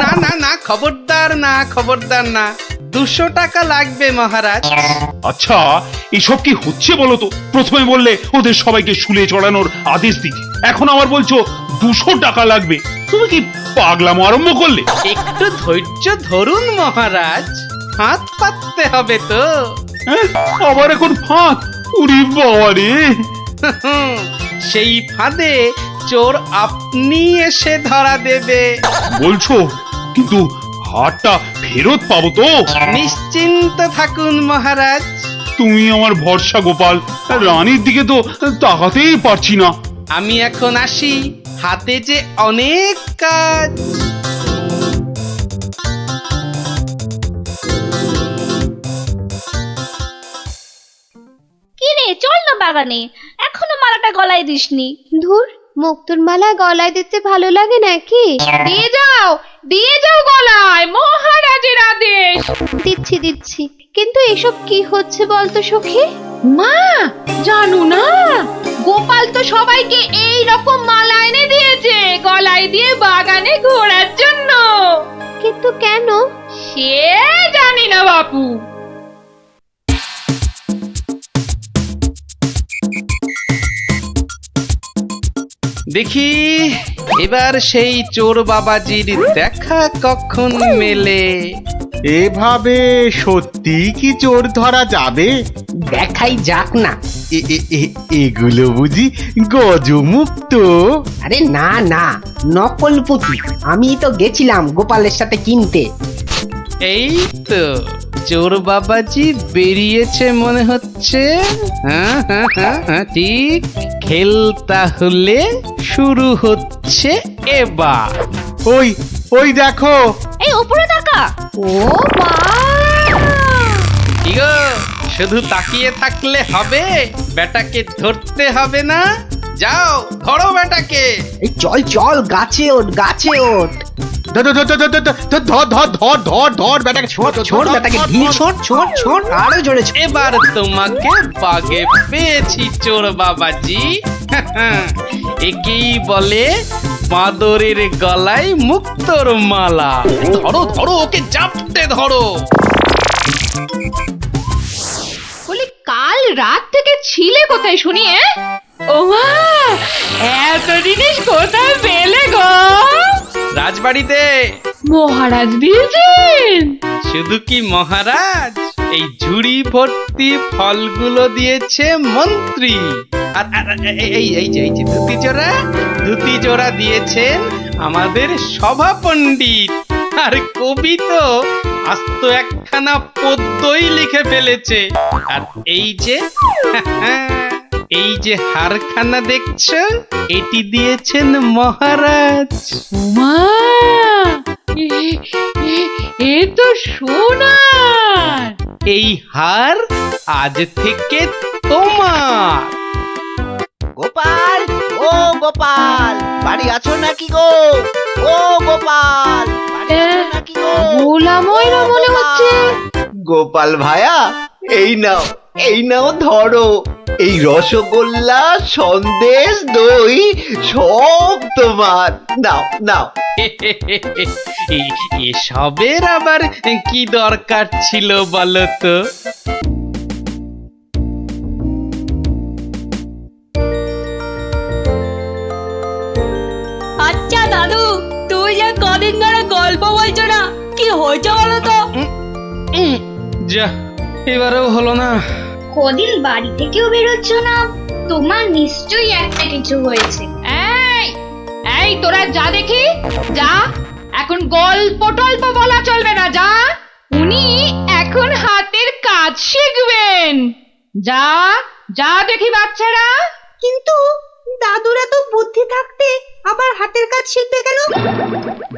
না না না, খবরদার না, খবরদার না। 200 টাকা লাগবে মহারাজ। আচ্ছা, এসব কি হচ্ছে বলো তো? প্রথমে বললে ওদের সবাইকে শুলে চড়ানোর আদেশ দিতে, এখন আবার বলছো 200 টাকা লাগবে। তুমি কি পাগলামো আরম্ভ করলে? একটু ধৈর্য ধরুন মহারাজ, হাত পাততে হবে তো। আবার এখন ফাঁক? উরি বাবা রে! সেই ফাঁদে চোর আপনি এসে ধরা দেবে। বলছো, কিন্তু হারটা ফেরত পাবো তো? নিশ্চিন্ত থাকুন মহারাজ। তুমি আমার ভরসা গোপাল, রানীর দিকে তো তাকাতেই পারছি না। আমি এখন আসি, হাতে যে অনেক কাজ। কি রে, চল না বাগানে, এখনো মালাটা গলায় দিসনি। ধুর, মুক্তোর মালা গলায় দিতে ভালো লাগে নাকি? দিয়ে যাও গলায়, মহারাজের আদেশ। দিচ্ছি, কিন্তু এসব কি হচ্ছে বলতো সখী? মা, জানো না, গোপাল তো সবাইকে এই রকম মালা এনে দিয়েছে গলায় দিয়ে বাগানে ঘোরার জন্য। কিন্তু কেন? সে জানি না বাপু। দেখি এবার সেই চোর বাবাজির দেখা কখন মেলে। এভাবে সত্যি কি চোর ধরা যাবে? দেখাই যাক না। এগুলো বুঝি গজমুক্ত? আরে না না, নকল পুঁতি। আমি তো গেছিলাম গোপালের সাথে কিনতে। এই তো চোর বাবাজি বেরিয়েছে মনে হচ্ছে। হ্যাঁ, ঠিক। খেল তাহলে শুরু হচ্ছে এবার। ওই দেখো, এই উপরে তাকা। ও মা! কি গো, শুধু তাকিয়ে থাকলে হবে? বেটাকে ধরতে হবে না? যাও ধরো বেটাকে। এই চল গাছে ওঠ, গাছে ওঠ। ধর বেটাকে, ছোট বেটাকে ঢিল ছোট আরো জোরে ছোট। এবার তোমাকে বাগে পেয়েছি চোর বাবাজি। একেই বলে বাঁদরের গলায় মুক্তোর মালা। ধরো ওকে জাপটে ধরো। বলি, কাল রাত থেকে ছিলে কোথায় শুনি? ও মা, এত জিনিস কোথায় পেলে গো? রাজবাড়িতে। মহারাজ দিয়েছেন? শুধু কি মহারাজ, এই ঝুড়ি ভর্তি ফলগুলো দিয়েছে মন্ত্রী। আর এই যে ধুতি জোড়া দিয়েছেন আমাদের সভা পণ্ডিত। আর কবি তো আস্ত একখানা পদ্যই লিখে ফেলেছে। আর এই যে এই যে হারখানা দেখছো, এটি দিয়েছেন মহারাজ। মা এ তো সোনার। এই হার আজ থেকে তোমার। গোপাল, ও গোপাল, বাড়ি আছো নাকি গো? ও গোপাল, বাড়ি আছো নাকি গো? ভোলা ময়রা মনে হচ্ছে। গোপাল ভায়া, এই নাও ধরো। এই রসগোল্লা, সন্দেশ, দই সব তোমার। নাও। এসবের আবার কি দরকার ছিল বলো তো? আচ্ছা দাদু, তুই যে কদিন ধরে গল্প বলছো না, কি হয়েছে বলো তো? যা, এবারেও হলো না। কদিন বাড়ি থেকেও বেরোচ্ছ না, তোমার নিশ্চয়ই একটা কিছু হয়েছে। এই এই তোরা যা দেখি, যা। এখন গল্প টল্প বলা চলবে না, যা। উনি এখন হাতের কাজ শিখবেন। যা যা দেখি বাচ্চারা। কিন্তু দাদুরা তো বুদ্ধি থাকতে আবার হাতের কাজ শিখবে কেন?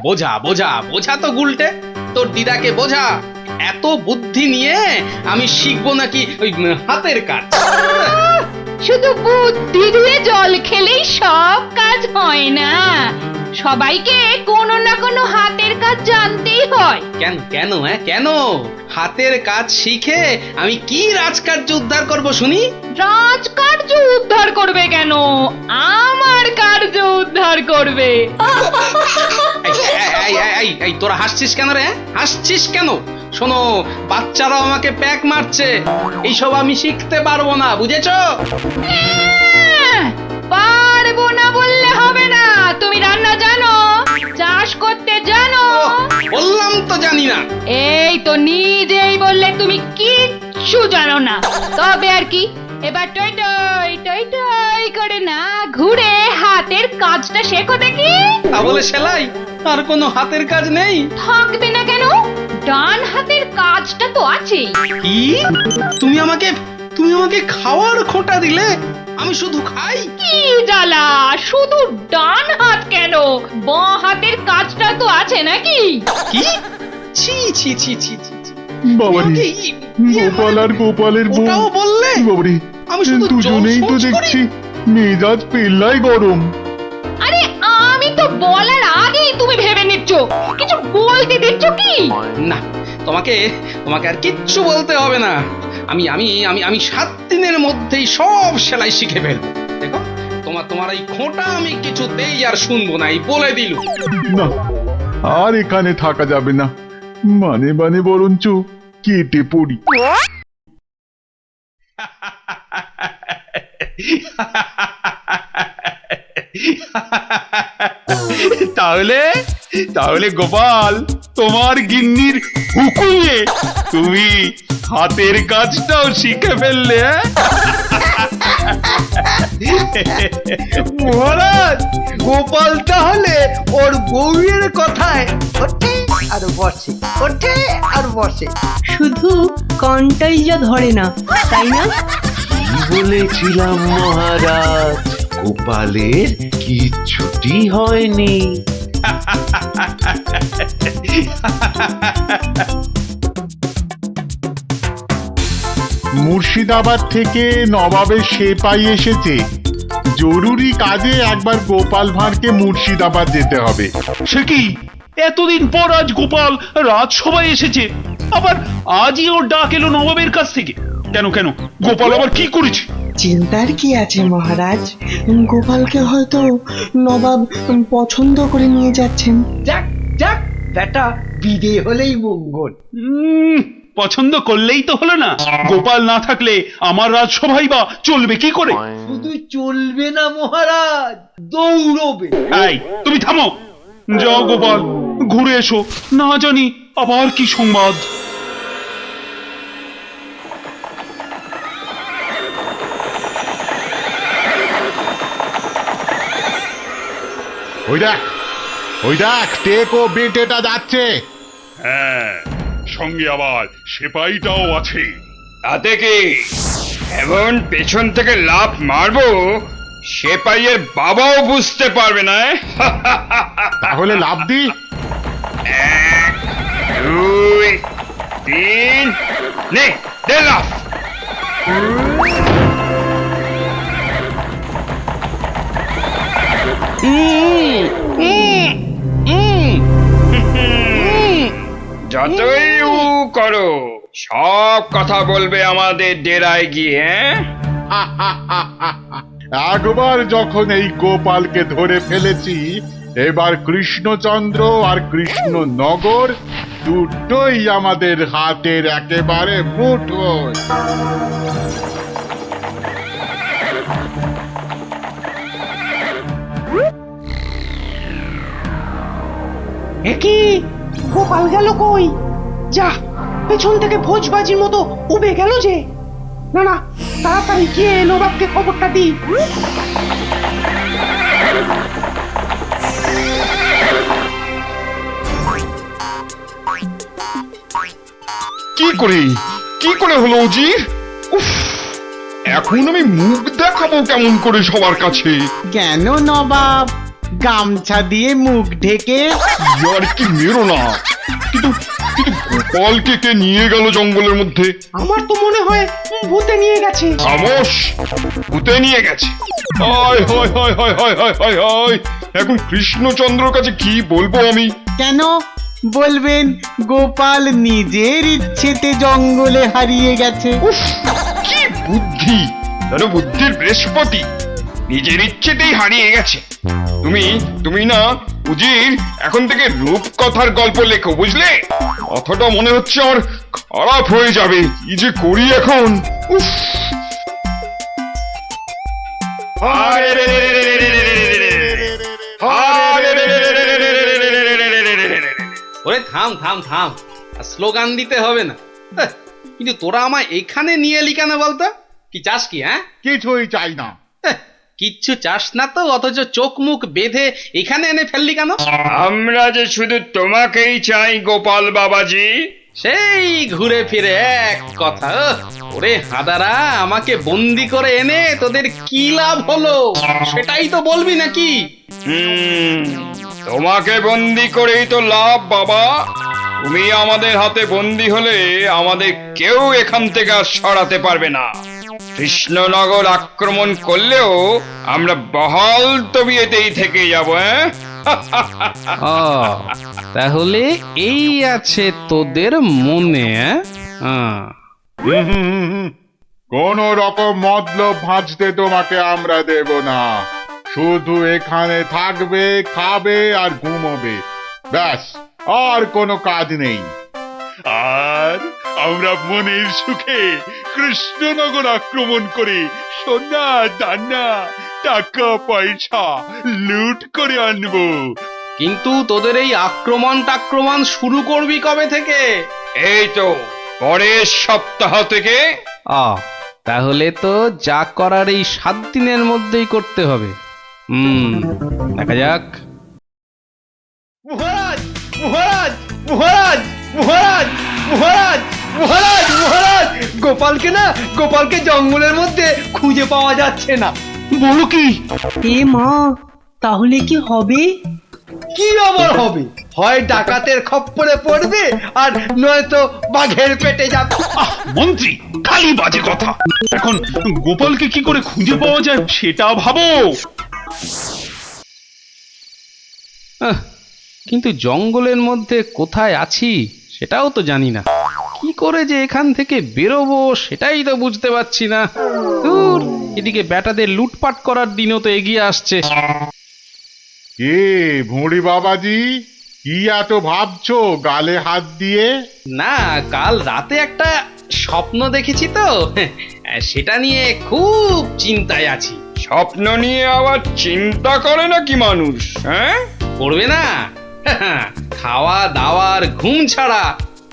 বোঝা তো গুলটে, তোর দিদাকে বোঝা। এত বুদ্ধি নিয়ে আমি শিখবো নাকি ওই হাতের কাজ? শুধু বুদ্ধি দিয়ে জল খেলেই সব কাজ হয় না, সবাইকে কোনো না কোনো হাতের কাজ জানতেই হয়। কেন হাতের কাজ শিখে আমি কি রাজকার্য উদ্ধার করব শুনি? রাজকার্য উদ্ধার করবে কেন, আমার কার্য উদ্ধার করবে। এই তোরা হাসছিস কেন রে? হাসছিস কেন? শোনো, বাচ্চারাও আমাকে প্যাক মারছে, এইসব আমি শিখতে পারবো না, বুঝেছো? পারবো না বললে হবে না। তুমি রান্না জানো, চাষ করতে জানো? বললাম তো জানি না। এই তো নিজেই বললে তুমি কিচ্ছু জানো না। তবে আর কি, এবার টই টই টই টই করে না ঘুরে হাতের কাজটা শেখো দেখি। তা বলে সেলাই? আর কোনো হাতের কাজ নেই? থাকবে না কেন, ডান হাতের কাজটা তো আছেই। কি? তুমি আমাকে খাওয়ার খোঁটা দিলে? আমি শুধু খাই? কি জ্বালা, শুধু ডান হাত কেন, বাঁ হাতের কাজটা তো আছে নাকি? কি? ছি ছি ছি ছি ছি। বাবারে, গোপাল আর গোপালের বউ। ওটাও বললে? বাবারে, আমি শুধু দুজনেই তো দেখছি মেজাজ পেল্লাই গরম। আরে আমি তো বলার আগেই তুমি ভেবে নিচ্ছ, কিছু বলতে দিচ্ছ কি? না, তোমাকে আর কিচ্ছু বলতে হবে না। আমি 7 দিনের মধ্যেই সব সেলাই শিখে ফেলবো। দেখো, তোমার এই খোঁটা আমি কিছুতেই আর শুনবো না, এই বলে দিলু। না, আর এখানে থাকা যাবে না, মানে বরঞ্চ কেটে পড়ি। তাহলে গোপাল, তোমার গিন্নির হুকুমে তুমি হাতের কাজটাও শিখে ফেললে। মহারাজ, গোপাল তাহলে ওর বউয়ের কথায় ওঠে আর বসে, ওঠে আর বসে, শুধু কনটাই যা ধরে না, তাই না? কি বলেছিলাম মহারাজ, গোপালের কিচ্ছুটি হয়নি। মুর্শিদাবাদ থেকে নবাবের সেপাই এসেছে, জরুরি কাজে একবার গোপাল ভাঁড়কে মুর্শিদাবাদ যেতে হবে। সে কি, এতদিন পর আজ গোপাল রাজসভায় এসেছে, আবার আজই ওর ডাক এলো নবাবের কাছ থেকে? কেন গোপাল আবার কি করেছে? চিন্তার কি আছে মহারাজ, গোপালকে হয়তো নবাব পছন্দ করে নিয়ে যাচ্ছেন। যাক যাক, বেটা বিদে হলেই মঙ্গল। পছন্দ করলেই তো হলো না? গোপাল না থাকলে আমার রাজসভাই বা চলবে কি করে? শুধু চলবে না মহারাজ, দৌড়বে। এই, তুমি থামো। যাও গোপাল, ঘুরে এসো, না জানি আবার কি সংবাদ। ওই দেখ টেকো বেটেটা যাচ্ছে। হ্যাঁ, সঙ্গে আবার সেপাইটাও আছে। তাতে কি, এমন পেছন থেকে লাফ মারবো সেপাইয়ের বাবাও বুঝতে পারবে না। তাহলে লাভ দি। 1 2 3 নে দে লাফ। যতই উ করো সব কথা বলবে আমাদের ডেরায় গিয়ে। একবার যখন এই গোপালকে ধরে ফেলেছি, এবার কৃষ্ণচন্দ্র আর কৃষ্ণনগর দুটোই আমাদের হাতের একেবারে মুঠোয়। একি গোপাল গেল কই? যা, পেছন থেকে ভোজবাজির মতো উবে গেল যে। না না, তাড়াতাড়ি গিয়ে নবাবকে খবরটা দিই। কি করে হলো উজির? উফ, এখন আমি মুখ দেখাবো কেমন করে সবার কাছে? কেন নবাব, গামছা দিয়ে মুখ ঢেকে? আর কি মেরো না। কিন্তু কিন্তু গোপালকে কে নিয়ে গেল জঙ্গলের মধ্যে? আমার তো মনে হয় ভূতে নিয়ে গেছে। খামোশ, ভূতে নিয়ে গেছে? হায় হায় হায় হায় হায় হায় হায় হায়, এখন কৃষ্ণচন্দ্রর কাছে কি বলবো আমি? কেন বলবেন গোপাল নিজের ইচ্ছেতে জঙ্গলে হারিয়ে গেছে? উফ, কি বুদ্ধি! যেন বুদ্ধির বৃহস্পতি, নিজের ইচ্ছেতেই হারিয়ে গেছে। তুমি না উজির, এখন থেকে রূপকথার গল্প লেখো, বুঝলে? কথাটা মনে হচ্ছে আমার খারাপ হয়ে যাবে। কি যে করি এখন! উফ, ওরে থাম থাম থাম, আর স্লোগান দিতে হবে না। কিন্তু তোরা আমায় এখানে নিয়ে এলি কেন বলতো? কি চাস কি? হ্যাঁ, কিছুই চাই না। কিচ্ছু চাস না তো, অথচ চোখ মুখ বেঁধে এখানে এনে ফেললি কেন? আমরা যে শুধু তোমাকেই চাই গোপাল বাবাজি। সেই ঘুরে ফিরে এক কথা। ওরে হাদারা, আমাকে বন্দি করে এনে তোদের কি লাভ হলো সেটাই তো বলবি নাকি? তোমাকে বন্দি করেই তো লাভ বাবা। তুমি আমাদের হাতে বন্দি হলে আমাদের কেউ এখান থেকে আর সরাতে পারবে না। কৃষ্ণনগর আক্রমণ করলেও আমরা বহাল তবিয়েতেই থেকে যাব। তাহলে এই আছে তোদের মনে? কোন রকম মতলব ভাঁজতে তোমাকে আমরা দেব না। শুধু এখানে থাকবে, খাবে আর ঘুমোবে, ব্যাস, আর কোনো কাজ নেই। আর আমরা মনের সুখে কৃষ্ণনগর আক্রমণ করে সোনা দানা টাকা পয়সা লুট করে আনবো। কিন্তু তোদের এই আক্রমণ শুরু করবি কবে থেকে? এই তো পরের সপ্তাহ থেকে। তাহলে তো যা করার এই 7 দিনের মধ্যেই করতে হবে। দেখা যাক। মহারাজ মহারাজ মহারাজ মহারাজ মহারাজ মহারাজ মহারাজ, গোপালকে জঙ্গলের মধ্যে খুঁজে পাওয়া যাচ্ছে না। বলো কি? এ মা, তাহলে কি হবে? কি আবার হবে? হয় ডাকাতের খপ্পরে পড়বে, আর নয়তো বাঘের পেটে যাবে। মন্ত্রী, খালি বাজে কথা। এখন গোপালকে কি করে খুঁজে পাওয়া যায় সেটা ভাবো। কিন্তু জঙ্গলের মধ্যে কোথায় আছি সেটাও তো জানি না। কি করে যে এখান থেকে বেরোবো সেটাই তো বুঝতে পারছি না। দূর, এদিকে ব্যাটাদের লুটপাট করার দিনও তো এগিয়ে আসছে। কে ভুঁড়ি বাবাজি, কি এত ভাবছো গালে হাত দিয়ে? না, কাল রাতে একটা স্বপ্ন দেখেছি তো, সেটা নিয়ে খুব চিন্তায় আছি। স্বপ্ন নিয়ে আবার চিন্তা করে নাকি মানুষ? হ্যাঁ, করবে না? খাওয়া দাওয়ার ঘুম ছাড়া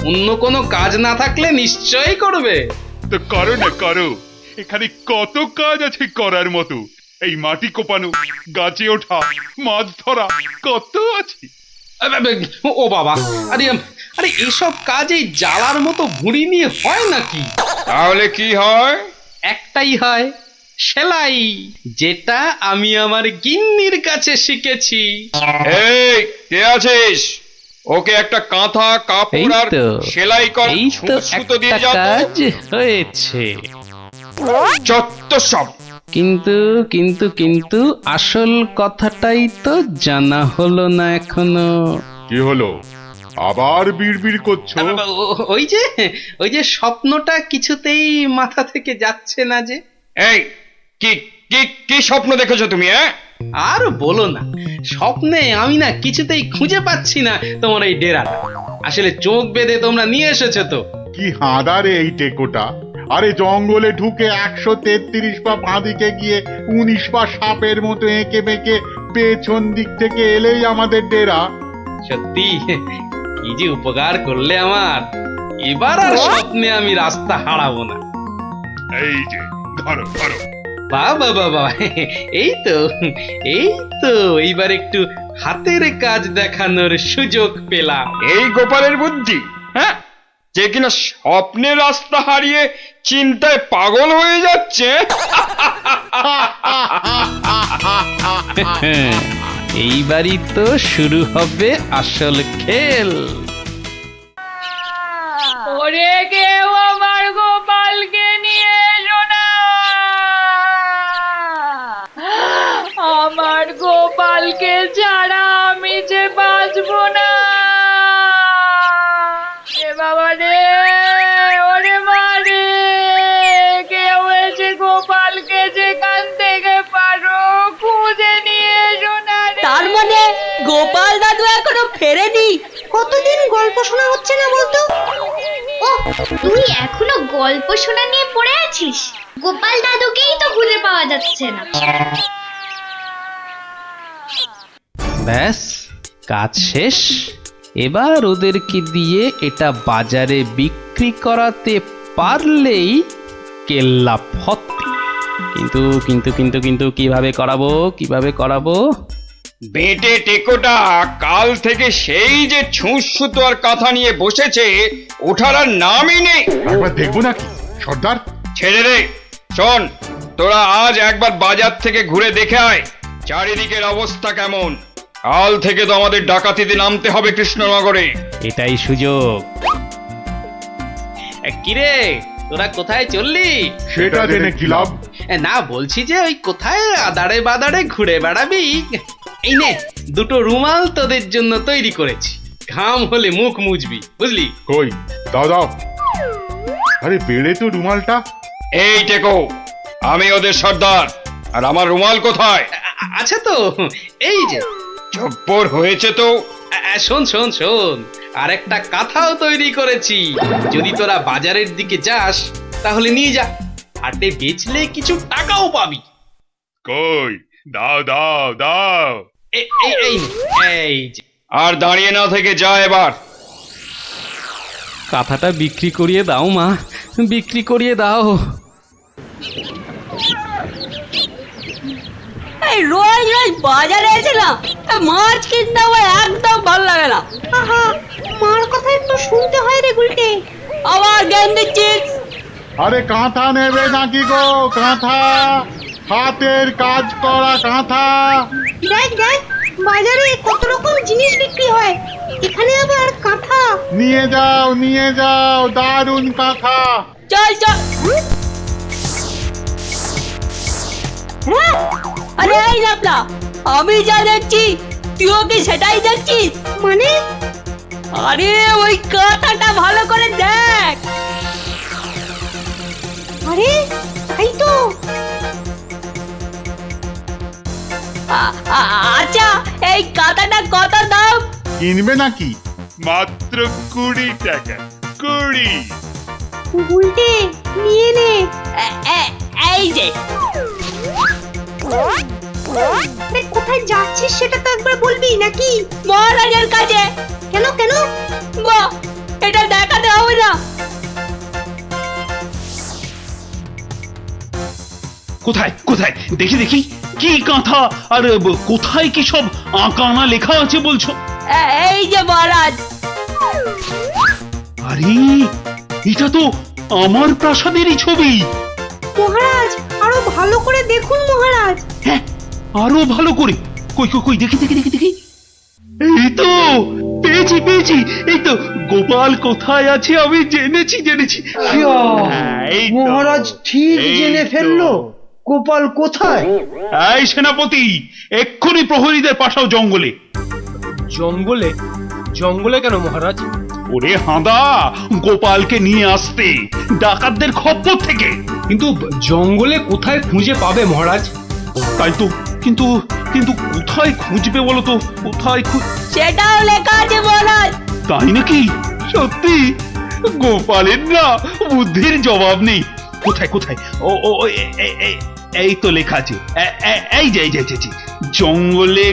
অন্য কোনো কাজ না থাকলে নিশ্চয়ই করবে। তো করো না, করো। এখানে কত কাজ আছে করার মতো। এই মাটি কোপানো, গাছে ওঠা, মাছ ধরা, কত আছে। ও বাবা, আরে আরে এসব কাজ এই জ্বালার মতো ভুঁড়ি নিয়ে হয় নাকি? তাহলে কি হয়? একটাই হয়, সেলাই, যেটা আমি আমার গিন্নির কাছে শিখেছি। এই কে আছিস? ওকে একটা কাঁথা কাপড় আর সেলাই কর সুতো দিয়ে যা তো। হয়েছে, যত সব। কিন্তু কিন্তু কিন্তু আসল কথাটাই তো জানা হলো না এখনো। কি হলো, আবার বিড়বিড় করছো? ওই যে স্বপ্নটা কিছুতেই মাথা থেকে যাচ্ছে না যে। এই কি কি কি স্বপ্ন দেখেছো তুমি? আর বলো না, স্বপ্নে আমি না কিছুতেই খুঁজে পাচ্ছি না তোমার এই ডেরাটা। আসলে চোখ বেঁধে তোমরা নিয়ে এসেছো তো। কি হাঁদারে এই টেকোটা! আরে জঙ্গলে ঢুকে 133 পা বাঁদিকে গিয়ে 19 পা সাপের মতো এঁকে বেঁকে পেছন দিক থেকে এলেই আমাদের ডেরা। সত্যি কি যে উপকার করলে আমার, এবার আর স্বপ্নে আমি রাস্তা হারাবো না। এই যে ধরো ধরো। বাবা বাবা, এই তো এইবার একটু হাতের কাজ দেখানোর সুযোগ পেলাম। এই গোপালের বুদ্ধি, হ্যাঁ, যে কিনা স্বপ্নে রাস্তা হারিয়ে চিন্তায় পাগল হয়ে যাচ্ছে। এইবারই তো শুরু হবে আসল খেল। ওরে কেউ আমার গোপালকে নিয়ে এসো না, আমার গোপালকে ছাড়া আমি যে বাঁচবো না। এ বাবা রে, ওরে মা রে, কেউ এসে গোপালকে যেখান থেকে পারো খুঁজে নিয়ে এসো না রে। তার মানে গোপাল দাদু এখনো ফেরেনি? কতদিন গল্প শোনা হচ্ছে না বলতো? ও, তুই এখনো গল্প শোনা নিয়ে পড়ে আছিস? গোপাল দাদুকেই তো খুঁজে পাওয়া যাচ্ছে না। ব্যাস, কাজ শেষ। এবার ওদেরকে দিয়ে এটা বাজারে বিক্রি করাতে পারলেই কেল্লা ফতে। কিন্তু কিন্তু কিন্তু কিন্তু কিভাবে করাবো? বেটে টেকোটা কাল থেকে সেই যে ছুঁচ সুতো আর কাঁথা নিয়ে বসেছে, ওঠার আর নামই নেই। একবার দেখবো নাকি সর্দার? ছেড়ে রে। শোন, তোরা আজ একবার বাজার থেকে ঘুরে দেখে আয় চারিদিকের অবস্থা কেমন। কাল থেকে তো আমাদের ডাকাতিতে নামতে হবে কৃষ্ণনগরে। এটাই সুযোগ। কিরে, তোরা কোথায় চললি? সেটা জেনে কি লাভ? না, বলছি যে ওই কোথায় আদারে বাদারে ঘুরে বেড়াবি। এই নে, দুটো রুমাল তোদের জন্য তৈরি করেছি, ঘাম হলে মুখ মুছবি, বুঝলি? কই দাও দাও। আরে বেড়ে তো রুমালটা। এই টেকো, আমি ওদের সর্দার, আর আমার রুমাল কোথায়? আচ্ছা তো, এই যে। জব্বর হয়েছে তো। শোন শোন শোন, আর একটা কাঁথাও তৈরি করেছি। যদি তোরা বাজারের দিকে যাস তাহলে নিয়ে যা, হাটে বেচলে কিছু টাকাও পাবি। কই দাও দাও দাও। এই যে। আর দাঁড়িয়ে না থেকে যা এবার। কাঁথাটা বিক্রি করিয়ে দাও মা, বিক্রি করিয়ে দাও। এই রোজ রোজ বাজারে এসে না মাছ কিনতে আমার একদম ভালো লাগে না। আহা, মার কথা একটু শুনতে হয় রে গুলটে। আবার জ্ঞান দিচ্ছিস? আরে কাঁথা নেবে নাকি গো? কাঁথা, হাতের কাজ করা কাঁথা। দেখ দেখ, বাজারে কত রকম জিনিস বিক্রি হয়, এখানে আবার কাঁথা। নিয়ে যাও দারুণ কাঁথা। চল চল। আরে এই নাপলা, আমি যা দেখছি তুইও কি সেটাই দেখছিস? মানে? আরে ওই কাঁথাটা ভালো করে দেখ। আরে তাই তো। আচ্ছা, এই কাঁথাটা কত দাম? কিনবে নাকি? মাত্র 20 টাকা। 20। গুলটে নিয়ে নে। এই যে। কোথায় যাচ্ছিস সেটা তো একবার বলবি নাকি? মহারাজের কাছে। কেন কেন? বাহ, এটা দেখাতে হবে না? কোথায় কোথায় দেখি দেখি, কি কাঁথা আর কোথায় কি সব আঁকানা লেখা আছে বলছো? এই যে মহারাজ। আরে এটা তো আমার প্রাসাদেরই ছবি। মহারাজ আরো ভালো করে দেখুন মহারাজ। হ্যাঁ, আরো ভালো করে। কই কই কই, দেখি দেখি দেখি দেখি। এই তো পেয়েছি পেয়েছি, এই তো গোপাল কোথায় আছে আমি জেনেছি জেনেছি। হ্যাঁ, এই তো, মহারাজ ঠিক এই জেনে তো। ফেললো গোপাল কোথায়। এই সেনাপতি, এক্ষুনি প্রহরীদের পাঠাও জঙ্গলে। জঙ্গলে? জঙ্গলে কেন মহারাজ? ওরে হাঁদা, গোপালকে নিয়ে আসতে ডাকাতদের খপ্পর থেকে। কিন্তু জঙ্গলে কোথায় খুঁজে পাবে মহারাজ? তাই তো, কিন্তু কিন্তু কোথায় খুঁজবে বলো তো? কোথায় সেটাও লেখা আছে মহারাজ। তাই নাকি? সত্যি? গোপালের না বুদ্ধির জবাব নেই। কোথায় কোথায়? ও ও এই তো লেখা আছে, এই যে জঙ্গলে